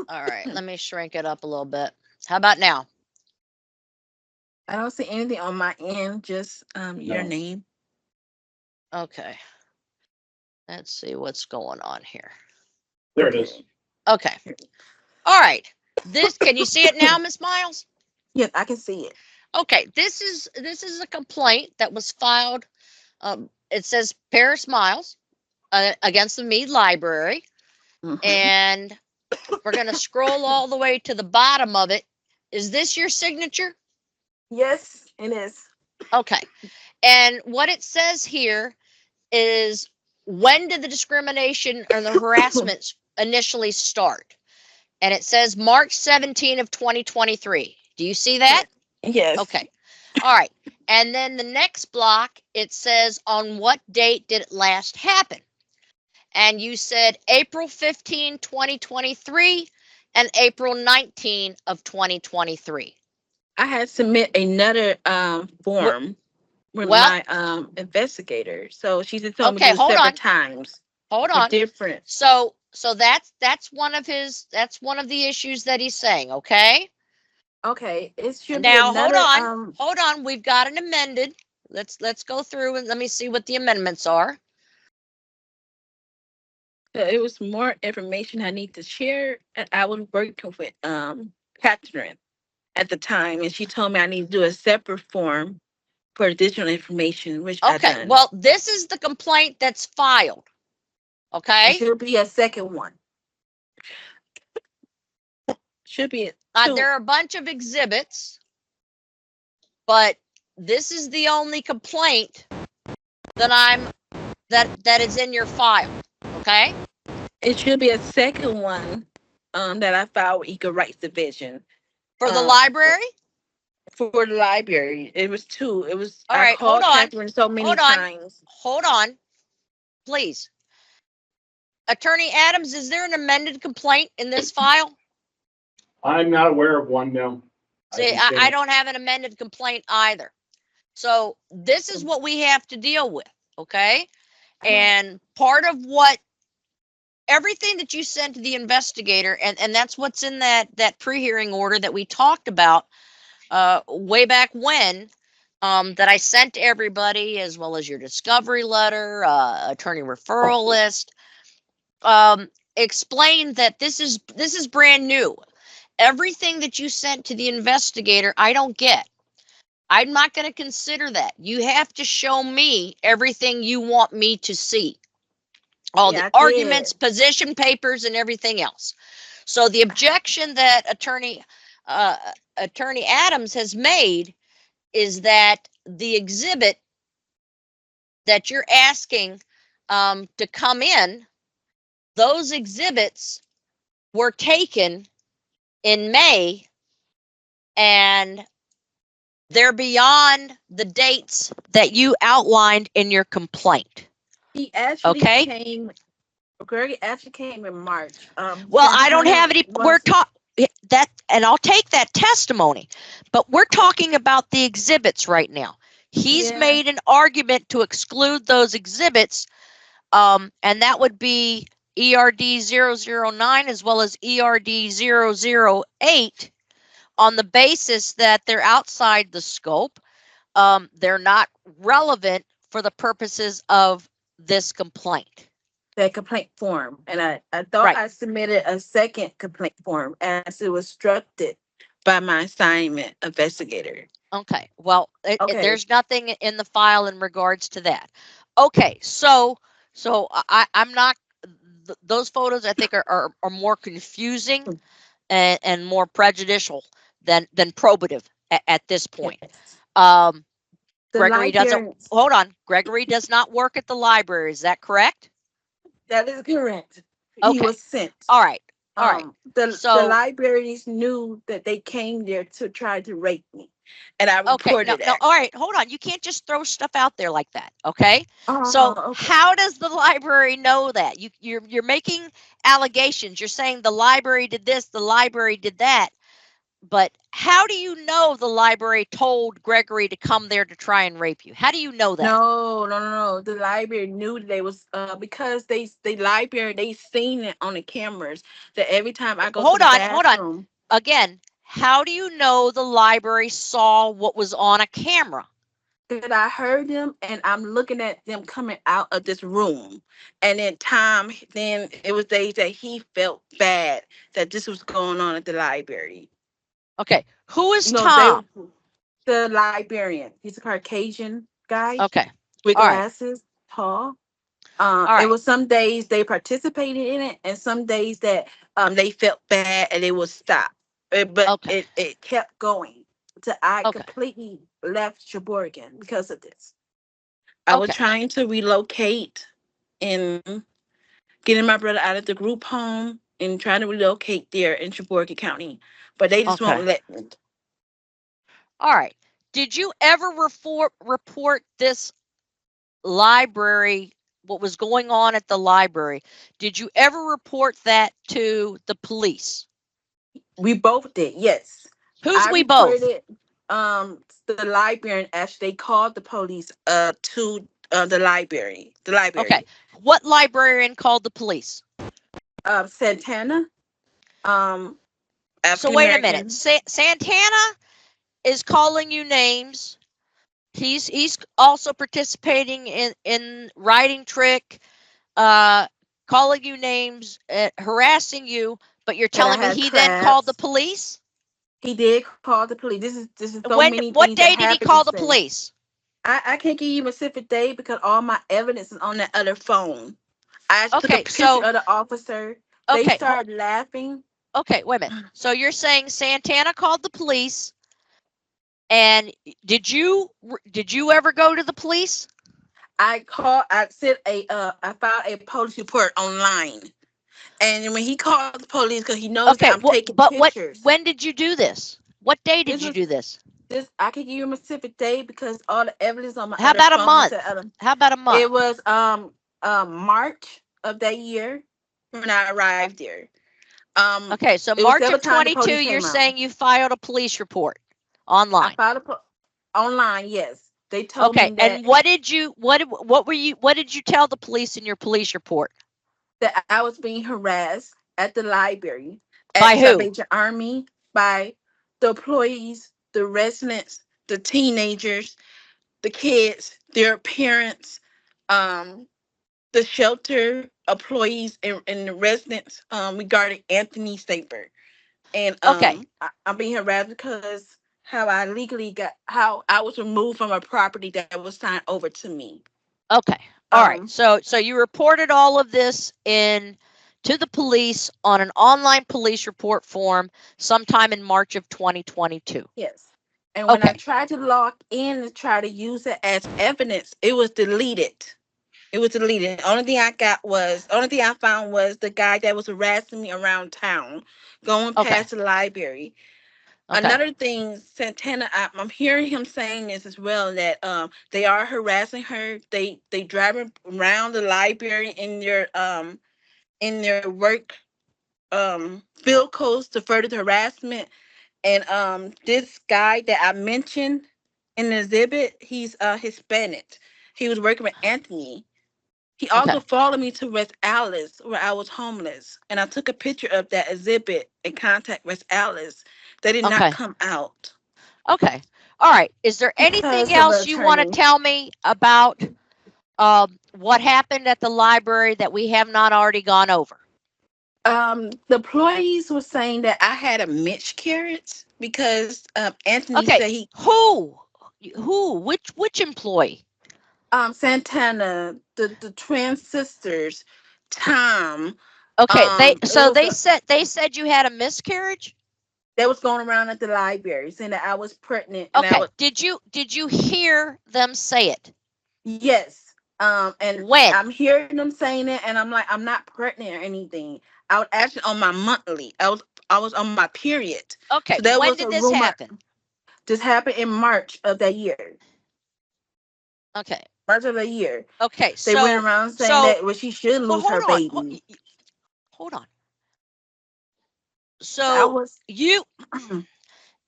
All right, let me shrink it up a little bit. How about now? I don't see anything on my end, just your name. Okay. Let's see what's going on here. There it is. Okay. All right. This, can you see it now, Miss Myles? Yes, I can see it. Okay, this is a complaint that was filed It says Paris Myles against the Mead Library. And we're going to scroll all the way to the bottom of it. Is this your signature? Yes, it is. Okay. And what it says here is, when did the discrimination or the harassment initially start? And it says March 17 of 2023. Do you see that? Yes. Okay. All right. And then the next block, it says, on what date did it last happen? And you said April 15, 2023 and April 19 of 2023. I had submit another form with Well, my investigator. So she just told me okay, to do hold separate on. times. Hold on. Different. So that's one of the issues that he's saying, okay? Okay, it should Now be another hold on. We've got an amended. Let's go through and let me see what the amendments are. it was more information I need to share. And I was working with Catherine at the time, and she told me I need to do a separate form for additional information, which I Okay, done. well, this is the complaint that's filed. Okay. It should be a second one. Should be two. There are a bunch of exhibits, but this is the only complaint that is in your file. Okay. It should be a second one that I filed with Equal Rights Division. For the library? For the library. It was two. It was all I right, called hold on. Catherine so many Hold on. times. Hold on. Please. Attorney Adams, is there an amended complaint in this file? I'm not aware of one, no. See, I don't have an amended complaint either. So this is what we have to deal with, okay? And part of what everything that you sent to the investigator, and that's what's in that pre-hearing order that we talked about way back when, that I sent to everybody, as well as your discovery letter, attorney referral list, explained that this is brand new. Everything that you sent to the investigator, I don't get. I'm not going to consider that. You have to show me everything you want me to see. All the arguments, position papers, and everything else. So the objection that Attorney Adams has made is that the exhibit that you're asking to come in, those exhibits were taken in May, and they're beyond the dates that you outlined in your complaint. He actually okay. came. Greg actually came in March. Well, I don't have any. We're talking that, and I'll take that testimony, but we're talking about the exhibits right now. He's made an argument to exclude those exhibits, and that would be ERD 009 as well as ERD 008, on the basis that they're outside the scope. They're not relevant for the purposes of this complaint. That complaint form, and I thought I submitted a second complaint form as it was instructed by my assignment investigator. Okay, well, there's nothing in the file in regards to that. Okay, so I'm not. Those photos, I think, are more confusing and more prejudicial than probative at this point. Gregory doesn't. Hold on. Gregory does not work at the library. Is that correct? That is correct. Okay. He was sent. All right. All right. The libraries knew that they came there to try to rape me, and I reported it. No, all right. Hold on. You can't just throw stuff out there like that. Okay. How does the library know that? You're making allegations. You're saying the library did this, the library did that. But how do you know the library told Gregory to come there to try and rape you? How do you know that? No. The library knew they was because the library, they seen it on the cameras that every time I go to the bathroom. Hold on. Again, how do you know the library saw what was on a camera? That I heard them, and I'm looking at them coming out of this room, and then it was days that he felt bad that this was going on at the library. Okay, who is Tom? The librarian. He's a Caucasian guy. Okay. with All right. glasses, tall. All It right. was some days they participated in it, and some days that they felt bad and they would stop. But Okay. it kept going till I Okay. completely left Sheboygan because of this. I was Okay. trying to relocate and getting my brother out of the group home and trying to relocate there in Sheboygan County, but they just Okay. won't let me. All right. Did you ever report this library, what was going on at the library? Did you ever report that to the police? We both did, yes. Who's I we both? reported the librarian actually called the police to the library. The Okay. library. What librarian called the police? Santana, um, So African wait a minute. American. Santana is calling you names. He's also participating in writing trick, uh, calling you names, harassing you. But you're That I telling me had he then called the crabs. police? He did call the police. This is so When? many What things that day did he happened call this the day. police? I can't give you a specific day because all my evidence is on that other phone. I actually took a Okay. picture So of the officer. They okay. started laughing. Okay. Wait a minute. So you're saying Santana called the police, and did you ever go to the police? I sent I filed a police report online. And when he called the police, because he knows that Okay. I'm taking But what? pictures. When did you do this? What day This did you was do this? this I can give you a specific day because all the evidence on my How other about a phone is month? the other. How about a month? It was March of that year when I arrived there. Okay, so It was March several of times the 22, police you're came out. saying you filed a police report I online. filed online. Yes, they told Okay, me and what did you tell the police in your police report? that I was being harassed at the library at By who? Salvation Army by the employees, the residents, the teenagers, the kids, their parents, um, the shelter employees and the residents regarding Anthony Saper. And Okay, I'm being harassed because how I was removed from a property that was signed over to me. okay, all right. Um, So you reported all of this in to the police on an online police report form sometime in March of 2022. yes. And when I Okay, tried to log in and try to use it as evidence, it was deleted. It was deleted. Only thing I found was the guy that was harassing me around town, going okay, past the library. okay, Another thing, Santana, I'm hearing him saying this as well that they are harassing her. They driving around the library in their work vehicles to further the harassment. And this guy that I mentioned in the exhibit, he's Hispanic. He was working with Anthony. He okay, also followed me to West Alice, where I was homeless, and I took a picture of that exhibit and contact West Alice. They did not okay, come out okay. All right. Is there anything because of an else you want to attorney. tell me about what happened at the library that we have not already gone over? The employees were saying that I had a miscarriage because Anthony Okay, said he who? Who? Which employee? Santana, the twin sisters, Tom. Okay, It was they said you had a miscarriage? they was going around at the library saying that I was pregnant and I Okay, was did you hear them say it? yes. And When? I'm hearing them saying it, and I'm like, I'm not pregnant or anything. I was actually on my monthly. I was on my period. Okay, So there when was did a this rumor. happen? This happened in March of that year. Okay. March of the year. Okay, They went around saying so that well, she should well lose hold her on. baby. Hold on. I So was you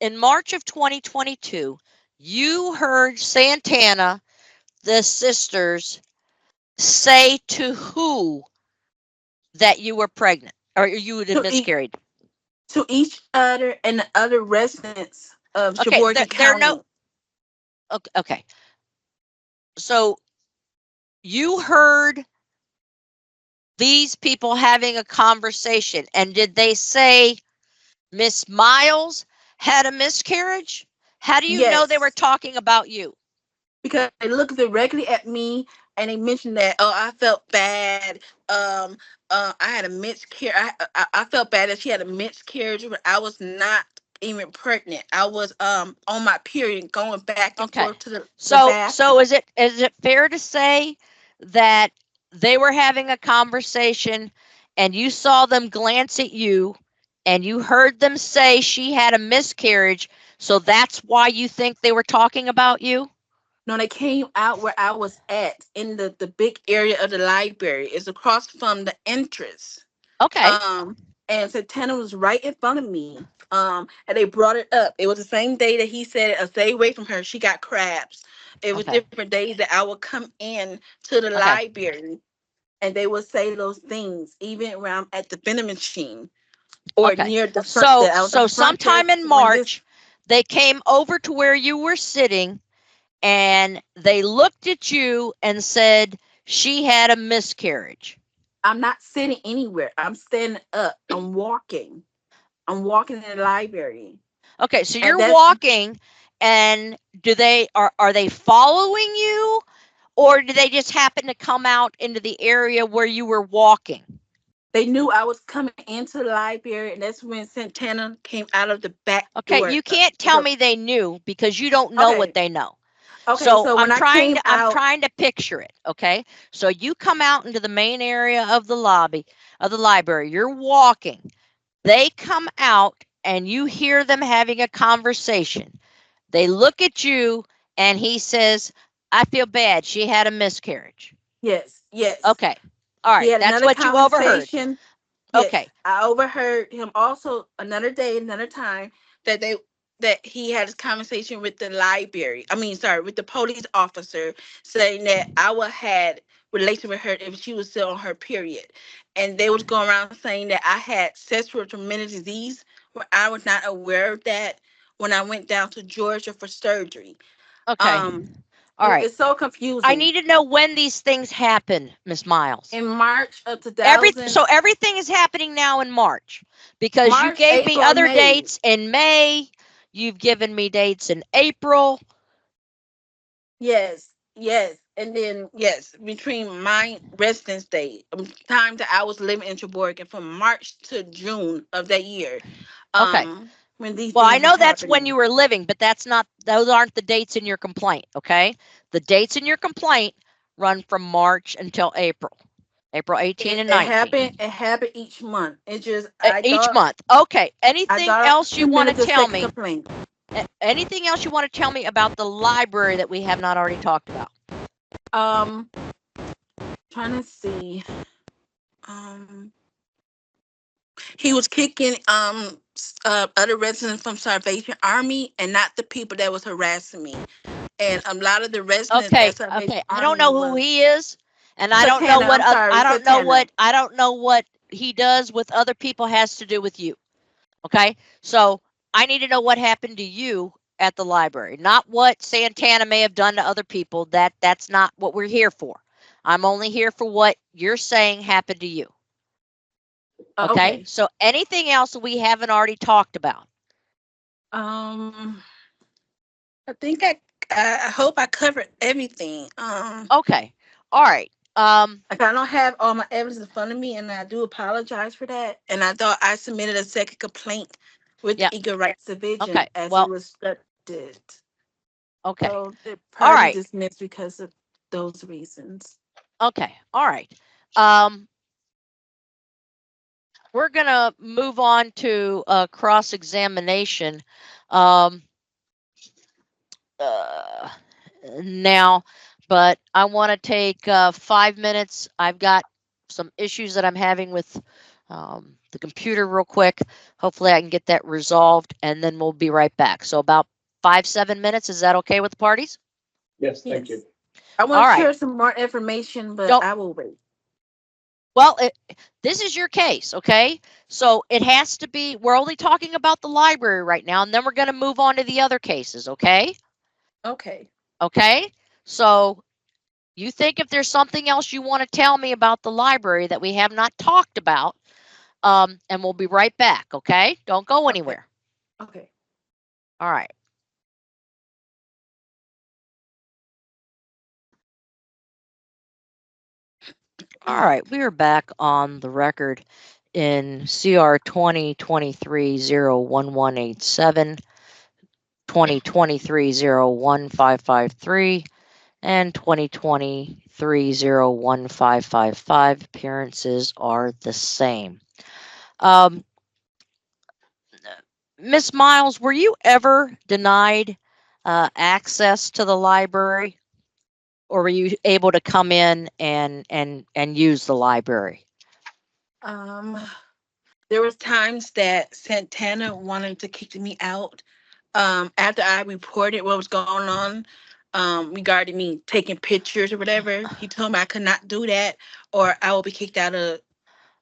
in March of 2022, you heard Santana, the sisters, say to who that you were pregnant or you had to each miscarried. to each other and the other residents of Okay, Sheboygan there are no. County. Okay, okay, so you heard these people having a conversation, and did they say Miss Myles had a miscarriage? How do you know they were Yes. talking about you? because they looked directly at me and they mentioned that, oh, I felt bad. I had a miscarriage. I felt bad that she had a miscarriage, but I was not even pregnant. I was on my period, going back and Okay. forth to the So bathroom. is it fair to say that they were having a conversation and you saw them glance at you and you heard them say she had a miscarriage, so that's why you think they were talking about you? No, they came out where I was at in the big area of the library. It's across from the entrance. Okay. Um, and Santana was right in front of me. And they brought it up. It was the same day that he said, "Stay away from her. She got crabs." It was Okay. different days that I would come in to the Okay. library, and they would say those things, even when I'm at the vending machine or Okay. near the front. So That I was at the front sometime desk in when this. March, they came over to where you were sitting and they looked at you and said she had a miscarriage. I'm not sitting anywhere. I'm standing up. I'm walking. I'm walking in the library, Okay, so and you're that's walking and are they following you or do they just happen to come out into the area where you were walking? they knew I was coming into the library, and that's when Santana came out of the back Okay, door. you can't tell me they knew because you don't know what Okay, they know. okay. So So when I came I'm out, trying to picture it, okay? So you come out into the main area of the lobby of the library. You're walking. They come out and you hear them having a conversation. They look at you and he says, "I feel bad. She had a miscarriage." yes, yes, Okay. All he right. had That's another what you overheard. conversation. Yes, Okay. I overheard him also another day, another time that they that he had this conversation with the library. I mean, sorry, with the police officer, saying that I would had relation with her if she was still on her period, and they was going around saying that I had sexual transmitted disease, where I was not aware of that when I went down to Georgia for surgery. Okay. Um, All right. it's so I confusing. need to know when these things happen, Miss Miles. In March of 2000, So everything is happening now in March because you March, gave me April, other May. dates in May. You've given me dates in April. Yes, yes. And then yes, between my residence day, time that I was living in Sheboygan from March to June of that year, Okay. when these Well, I things was know that's when you happening. were living, but those aren't the dates in your complaint, okay? The dates in your complaint run from March until April. April 18 and It 19. happened each month. It just Each month. Okay. I Anything thought I else you want to submitted the tell second me? complaint. Anything else you want to tell me about the library that we have not already talked about? Um, trying to see. Um, he was kicking other residents from Salvation Army and not the people that was harassing me. And a lot of the residents Okay, at Salvation okay. I don't Army know who was he is, and I don't know Satana. what I'm sorry, Satana. I don't know what he does with other people has to do with you. Okay? So, I need to know what happened to you at the library, not what Santana may have done to other people. That's not what we're here for. I'm only here for what you're saying happened to you. Okay? Okay. So, anything else that we haven't already talked about? Um, I think I hope I covered everything. Okay. All right. Like I don't have all my evidence in front of me, and I do apologize for that. And I thought I submitted a second complaint with the Yeah. Equal Rights Division Okay. as it Well, was started. okay. So it All probably right. dismissed because of those reasons. Okay. All right. Um, we're going to move on to cross examination um, uh, now, but I want to take 5 minutes. I've got some issues that I'm having with the computer real quick. Hopefully, I can get that resolved and then we'll be right back. So, about 5, 7 minutes. Is that okay with the parties? Yes, thank you. Yes. I All want to right. share some more information, but Don't I will wait. Well, this is your case, okay? So it has to be, we're only talking about the library right now, and then we're going to move on to the other cases, okay? Okay. Okay? So you think if there's something else you want to tell me about the library that we have not talked about, and we'll be right back, okay? Don't go Okay. anywhere. Okay. All right. All right, we are back on the record in CR 2023-01187, 2023-01553, and 2023-01555. Appearances are the same. Um, Miss Miles, were you ever denied access to the library, or were you able to come in and use the library? Um, there was times that Santana wanted to kick me out. After I reported what was going on, regarding me taking pictures or whatever, he told me I could not do that, or I will be kicked out of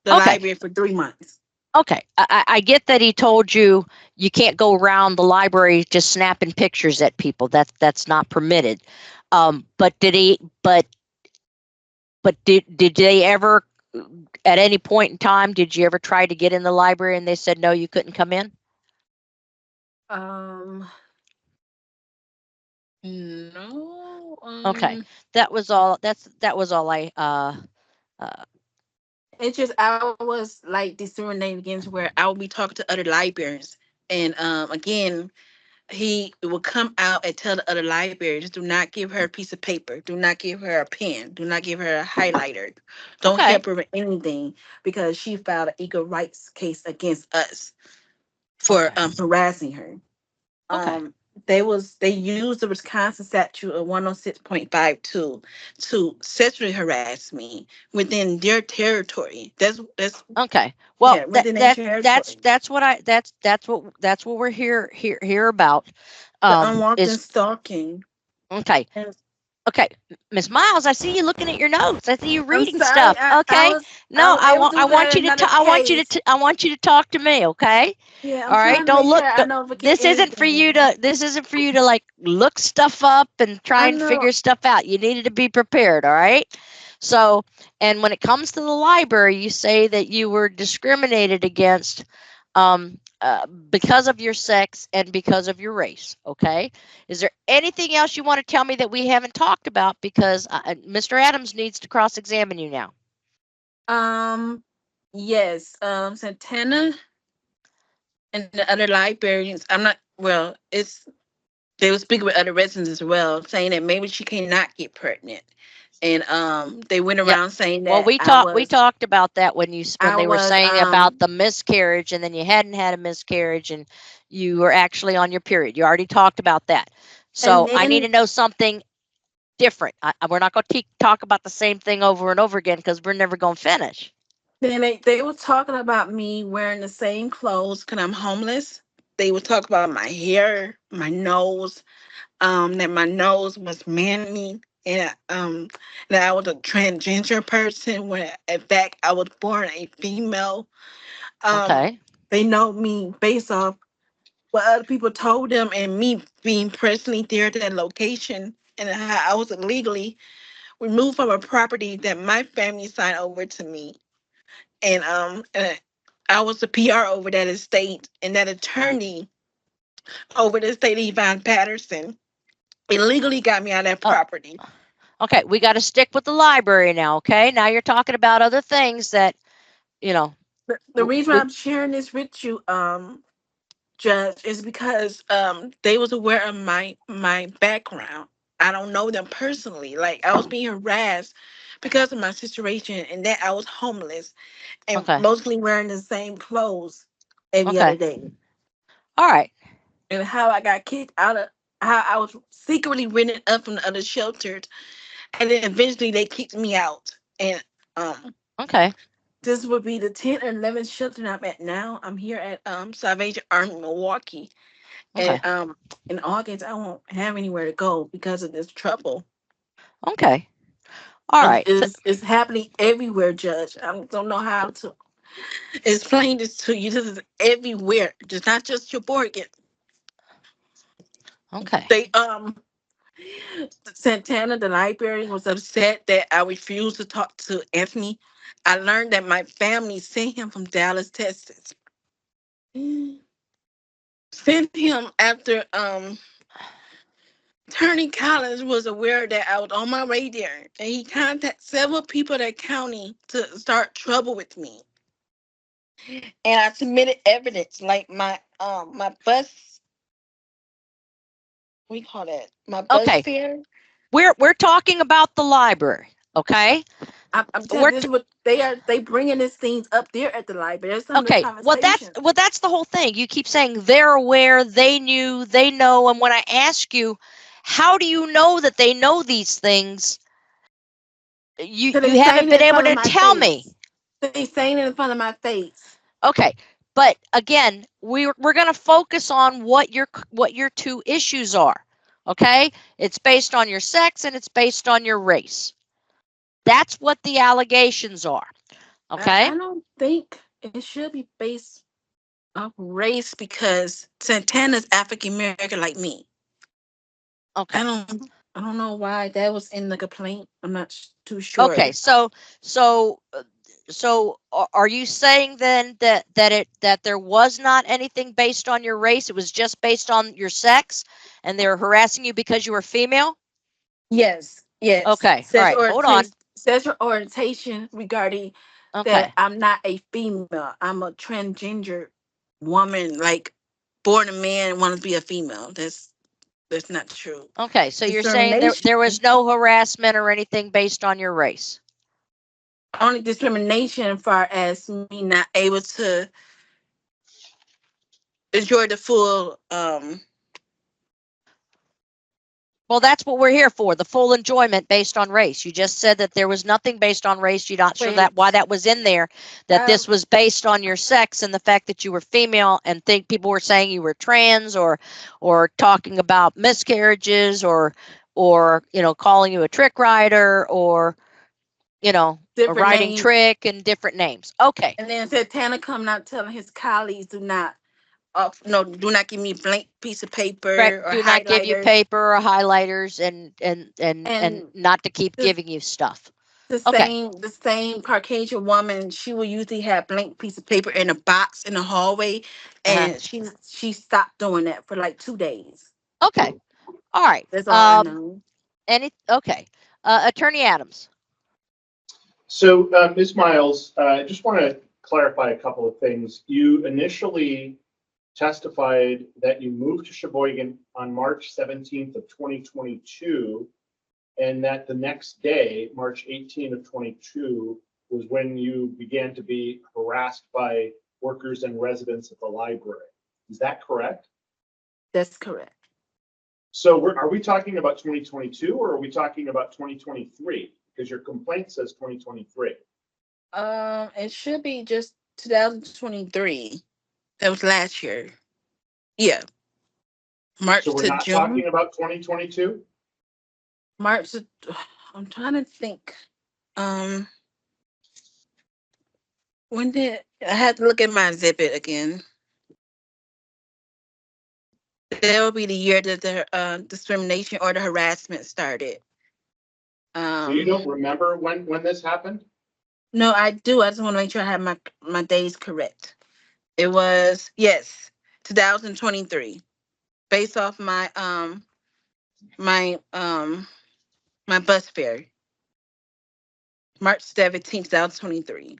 the Okay, library for 3 months. okay. I get that he told you you can't go around the library just snapping pictures at people. That's not permitted. But did he? But did they ever, at any point in time, did you ever try to get in the library and they said no, you couldn't come in? Um, no. Okay, that was all. That was all I. Uh It's just I was like discriminating against where I would be talking to other librarians, and again, he would come out and tell the other librarians, do not give her a piece of paper, do not give her a pen, do not give her a highlighter, don't okay, help her with anything, because she filed an equal rights case against us for okay, harassing her. okay, um they used the Wisconsin statute of 106.52 to sexually harass me within their territory. That's okay. Well, Yeah, within their territory. that's what we're here about. The unwanted Is stalking. okay. And Okay, Miss Miles, I see you looking at your notes. I see you I'm reading sorry, stuff. Okay, I no, was able to I do want that you in to another case. I want you to talk to me. Okay, Yeah, I'm all right. trying to Don't make look. sure I don't forget This isn't for you anything. to. This isn't for you to like look stuff up and try I and know. figure stuff out. You needed to be prepared. All right. So, and when it comes to the library, you say that you were discriminated against because of your sex and because of your race. Okay. Is there anything else you want to tell me that we haven't talked about? Because Mr. Adams needs to cross examine you now. Um, yes. Santana and the other librarians. I'm not. Well, it's they were speaking with other residents as well, saying that maybe she cannot get pregnant, and they went Yep. around saying Well, that we talked about that when when I they were was saying about the miscarriage, and then you hadn't had a miscarriage, and you were actually on your period. You already talked about that. and So I need then to know something different. We're not going to talk about the same thing over and over again because we're never going to finish. they were talking about me wearing the same clothes because I'm homeless. They would talk about my hair, my nose, that my nose was manly, and that I was a transgender person when in fact I was born a female. Um, Okay. they know me based off what other people told them and me being personally there at that location, and how I was illegally removed from a property that my family signed over to me. And I was the PR over that estate, and that attorney over the estate, Yvonne Patterson, illegally got me out of that Oh, property. okay. We got to stick with the library now. Okay. Now you're talking about other things that you know. The reason why We I'm sharing this with you, Judge, is because they was aware of my background. I don't know them personally. Like, I was being harassed because of my situation, and that I was homeless and okay. mostly wearing the same clothes every other Okay. day. All right. And how I got kicked out of, how I was secretly rented up from the other shelters, and then eventually they kicked me out. And Okay. this would be the 10th or 11th shelter I'm at now. I'm here at Salvation Army Milwaukee. Okay. And in August I won't have anywhere to go because of this trouble. Okay. All And right. it's happening everywhere, Judge. I don't know how to explain this to you. This is everywhere. Just not just your Sheboygan. Okay. They Santana, the librarian, was upset that I refused to talk to Anthony. I learned that my family sent him from Dallas, Texas. Sent him after Attorney Collins was aware that I was on my way there, and he contacted several people at the county to start trouble with me. And I submitted evidence, like my bus, we call that my bus Okay, fare. we're talking about the library, okay? I'm telling We're you, this is what they are. They bringing these things up there at the library. There's some of the okay. conversation. Well, that's the whole thing. You keep saying they're aware, they knew, they know, and when I ask you, how do you know that they know these things? You So they you haven't saying it been in able front of to my tell me. face. They saying it in front of my face. Okay, but again, we're going to focus on what your two issues are. Okay, it's based on your sex and it's based on your race. That's what the allegations are. Okay. I don't think it should be based off race because Santana's African American like me. I Okay. don't I don't know why that was in the complaint. I'm not too sure. Okay. So are you saying then that there was not anything based on your race? It was just based on your sex, and they're harassing you because you were female? Yes, yes. Okay. All right. Hold on. Sexual orientation regarding that Okay. I'm not a female. I'm a transgender woman, like born a man, want to be a female. That's not true. Okay. So you're saying Discrimination. there was no harassment or anything based on your race? Only discrimination as far as me not able to enjoy the full Well, that's what we're here for, the full enjoyment based on race. You just said that there was nothing based on race. You're not sure that why wait. that was in there, that this was based on your sex and the fact that you were female, and think people were saying you were trans, or talking about miscarriages, or calling you a trick rider, or a Different riding names. trick and different names. Okay. And then Santana coming out telling his colleagues do not give me blank piece of Correct. paper or Do not give you highlighters. paper or highlighters, and And not to keep the giving you stuff. the Okay. same Caucasian woman, she will usually have blank piece of paper in a box in the hallway, Uh-huh. and she stopped doing that for like 2 days. Okay. All right. That's all I know. Okay. Attorney Adams. So, Ms. Myles, I just want to clarify a couple of things. You initially testified that you moved to Sheboygan on March 17th of 2022, and that the next day, March 18th of 22, was when you began to be harassed by workers and residents at the library. Is that correct? That's correct. So are we talking about 2022 or are we talking about 2023? Because your complaint says 2023. It should be just 2023. That was last year. Yeah, So March we're to not June. talking about 2022? March. To, I'm trying to think. Um, when did I had to look at my exhibit again? That would be the year that the discrimination or the harassment started. So you Um, don't remember when this happened? no, I do. I just want to make sure I have my days correct. It was, yes, 2023, based off my my bus fare, March 17th, 2023.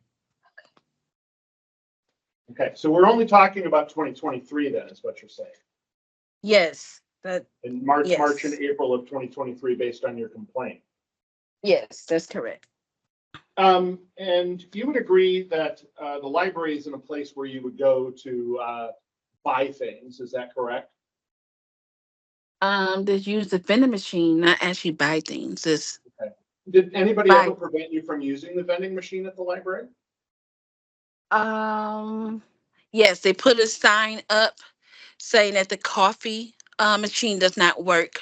Okay, so we're only talking about 2023 then, is what you're saying. Yes, In March and yes, April of 2023, based on your complaint. yes, that's correct. And you would agree that the library isn't a place where you would go to buy things, is that correct? Just use the vending machine, not actually buy things. Just Okay. Did anybody ever buy. prevent you from using the vending machine at the library? Um, yes, they put a sign up saying that the coffee machine does not work.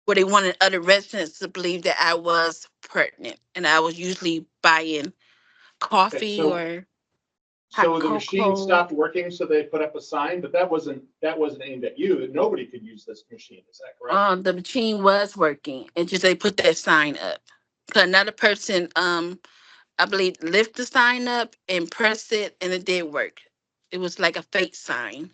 Where they wanted other residents to believe that I was pregnant, and I was usually buying Okay, coffee so or hot so the machine cocoa. stopped working, so they put up a sign, but that wasn't aimed at you. Nobody could use this machine. Is that correct? The machine was working. It just they put that sign up. 'Cause another person, I believe, lift the sign up and press it, and it did work. It was like a fake sign,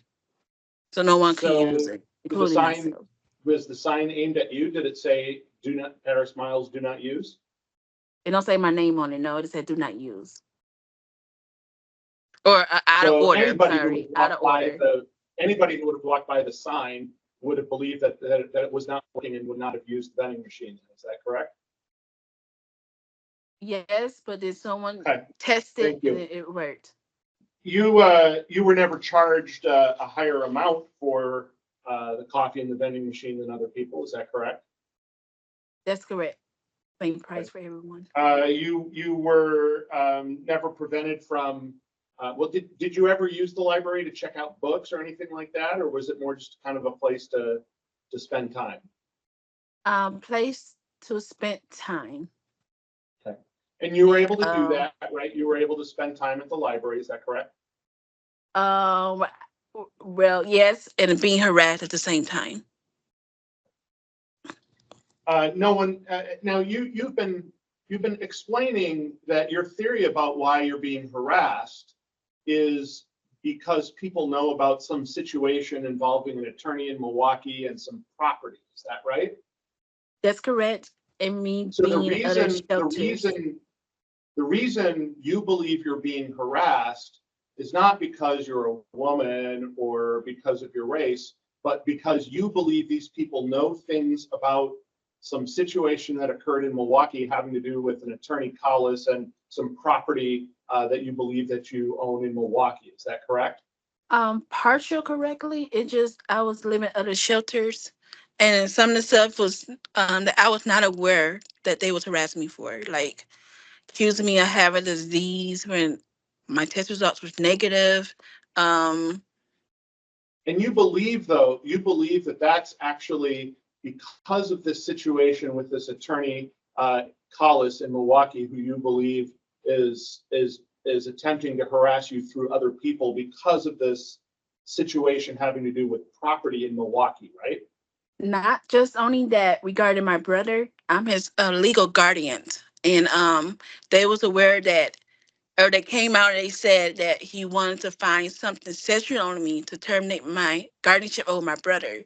so no one could use So it, the including sign myself. Was the sign aimed at you? Did it say "Do not Paris Myles, do not use"? It don't say my name on it. No, it said do not use or out of So order. I'm anybody who would sorry, have out of walked by order. the anybody who would have walked by the sign would have believed that it was not working and would not have used the vending machine. Is that correct? Yes, but did someone Okay, test it thank and you. it worked? You were never charged a higher amount for the coffee in the vending machine than other people. Is that correct? That's correct. Same Okay. price for everyone. You were never prevented from. Well, did you ever use the library to check out books or anything like that, or was it more just kind of a place to spend time? Place to spend time. Okay. And you were And able to do that, right? You were able to spend time at the library. Is that correct? um, well, yes, and being harassed at the same time. No one. Now you've been explaining that your theory about why you're being harassed is because people know about some situation involving an attorney in Milwaukee and some property. Is that right? That's correct. And me So the being in other reason the shelters. reason the reason you believe you're being harassed is not because you're a woman or because of your race, but because you believe these people know things about some situation that occurred in Milwaukee having to do with an attorney Collis and some property that you believe that you own in Milwaukee. Is that correct? Partial correctly. It just I was living in other shelters, and some of the stuff was that I was not aware that they was harassing me for, like accusing me of having a disease when my test results was negative. Um, And you believe, though, you believe that that's actually because of this situation with this attorney Collis in Milwaukee, who you believe is attempting to harass you through other people because of this situation having to do with property in Milwaukee, right? Not just only that, regarding my brother, I'm his legal guardian, and they was aware that, or they came out and they said that he wanted to find something sexual on me to terminate my guardianship over my brother,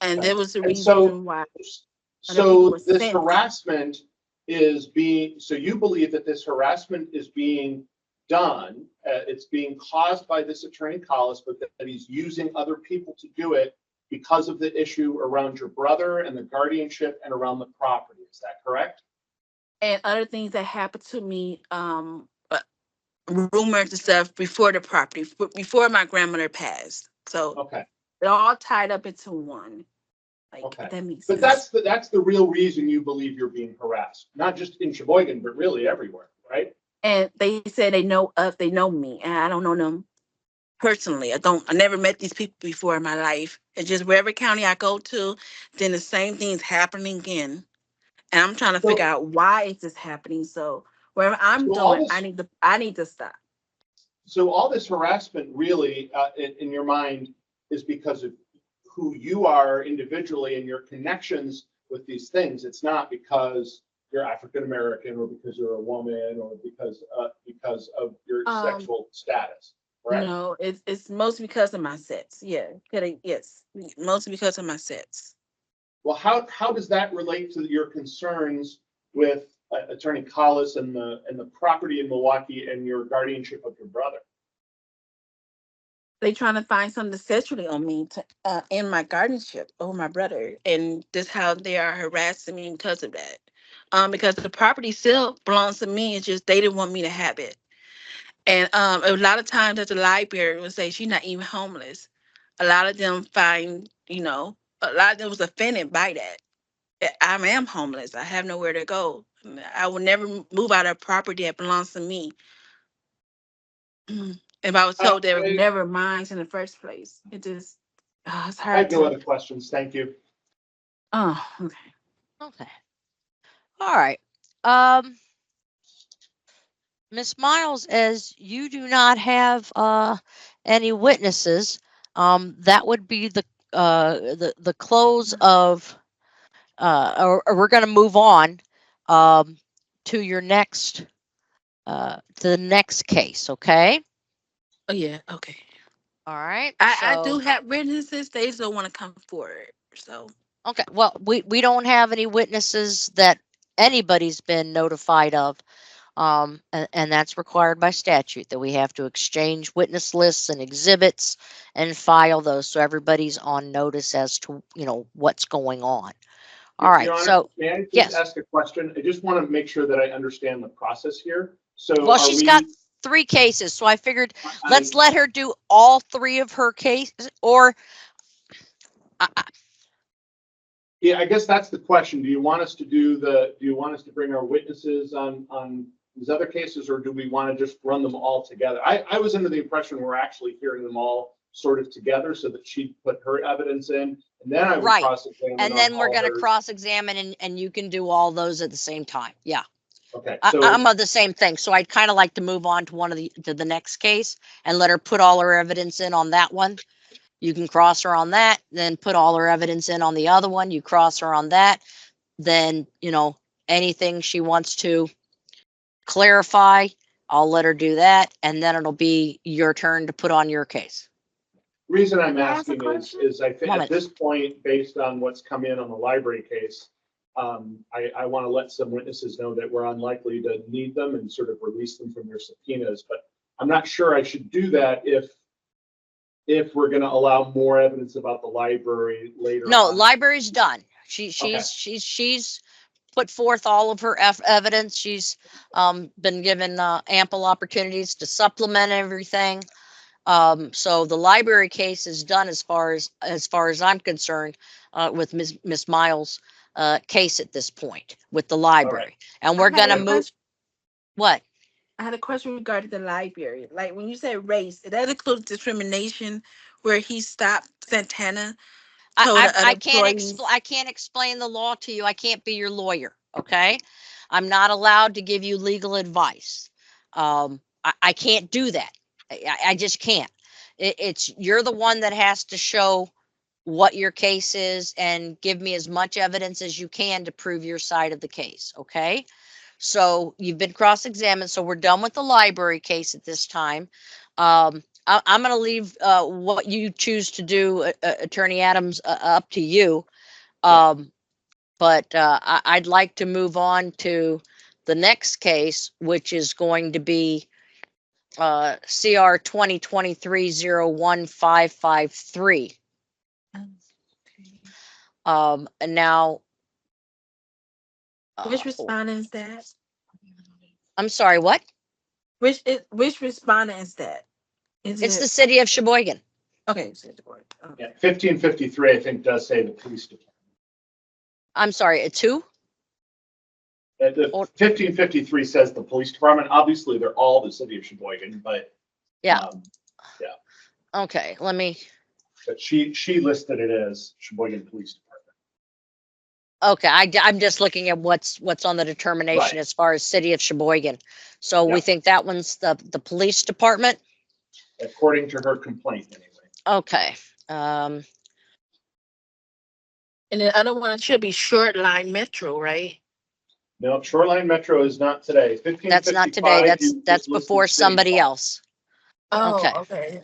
and Okay. that was the And so, reason why other people so were this sent. harassment so you believe that this harassment is being done, it's being caused by this attorney Collis, but that he's using other people to do it because of the issue around your brother and the guardianship and around the property. Is that correct? And other things that happened to me, rumors and stuff before the property, before my grandmother passed. So Okay. they're all tied up into one. Like, if Okay. that makes But sense. that's the real reason you believe you're being harassed, not just in Sheboygan, but really everywhere, right? And they said they know us, they know me, and I don't know them personally. I never met these people before in my life. It's just wherever county I go to, then the same thing is happening again. And I'm trying to figure So out why is this happening. So wherever I'm so all doing, this I need to stop. so all this harassment really in your mind is because of who you are individually and your connections with these things. It's not because you're African American or because you're a woman or because of your Um, sexual status, correct? no, it's mostly because of my sets. Yeah, yes, mostly because of my sets. Well, how does that relate to your concerns with Attorney Collis and the property in Milwaukee and your guardianship of your brother? They trying to find something sexually on me to in my guardianship over my brother, and this how they are harassing me because of that. Because the property still belongs to me. It's just they didn't want me to have it. And a lot of times at the library would say she's not even homeless. A lot of them find, a lot of them was offended by that. I am homeless. I have nowhere to go. I will never move out of property that belongs to me. If I was told they were I, never mine in the first place, it just it's I hard have no to. other questions. Thank you. Oh, okay. Okay. All right. Um, Miss Miles, as you do not have any witnesses, that would be the close of or we're going to move on um, to your next to the next case. Okay. Oh yeah, okay. All right. I do So have witnesses. They just don't want to come forward. So Okay, well, we don't have any witnesses that anybody's been notified of. And that's required by statute, that we have to exchange witness lists and exhibits and file those so everybody's on notice as to, what's going on. All right, Your Honor, so may I just yes. ask a question? I just want to make sure that I understand the process here. So Well, are she's we, got 3 cases, so I figured let's I- let her do all 3 of her cases, or yeah, I guess that's the question. Do you want us to bring our witnesses on these other cases, or do we want to just run them all together? I was under the impression we're actually hearing them all sort of together so that she'd put her evidence in, and then I would right, cross-examine and on then we're all going to hers. cross-examine, and you can do all those at the same time. Yeah. Okay, I'm of the same thing, so I'd kind of like to move on to the next case and let her put all her evidence in on that one. You can cross her on that, then put all her evidence in on the other one. You cross her on that, then anything she wants to clarify, I'll let her do that, and then it'll be your turn to put on your case. reason I'm Can I ask a asking question? is I think at Moment. this point, based on what's come in on the library case, I want to let some witnesses know that we're unlikely to need them and sort of release them from their subpoenas. But I'm not sure I should do that if we're going to allow more evidence about the library later No, on. library's done. She's Okay. put forth all of her evidence. She's been given ample opportunities to supplement everything. So the library case is done as far as I'm concerned, with Miss Myles' case at this point with the library, and we're I had gonna a move. question. What? I had a question regarding the library. Like when you said race, that includes discrimination, where he stopped Santana, told the other employees. I can't explain the law to you. I can't be your lawyer. Okay, I'm not allowed to give you legal advice. I can't do that. I just can't. It's you're the one that has to show what your case is and give me as much evidence as you can to prove your side of the case. Okay. So you've been cross-examined. So we're done with the library case at this time. I'm going to leave what you choose to do, Attorney Adams, up to you. But I'd like to move on to the next case, which is going to be CR 2023-01553. And now, Which respondent is that? I'm sorry, what? Which respondent is that? Is It's it the city of Sheboygan. okay? Yeah, 1553, I think, does say the police department. I'm sorry, it's who? The 1553 says the police department. Obviously, they're all the city of Sheboygan, but Yeah. yeah. Okay, let me. But she listed it as Sheboygan Police Department. Okay, I'm just looking at what's on the determination Right. as far as city of Sheboygan. So we Yeah. think that one's the police department. According to her complaint, anyway. Okay. And the other one should be Short Line Metro, right? No, Shoreline Metro is not today. That's not today. 1555 That's was listed before city somebody hall. else. Oh, Okay. okay.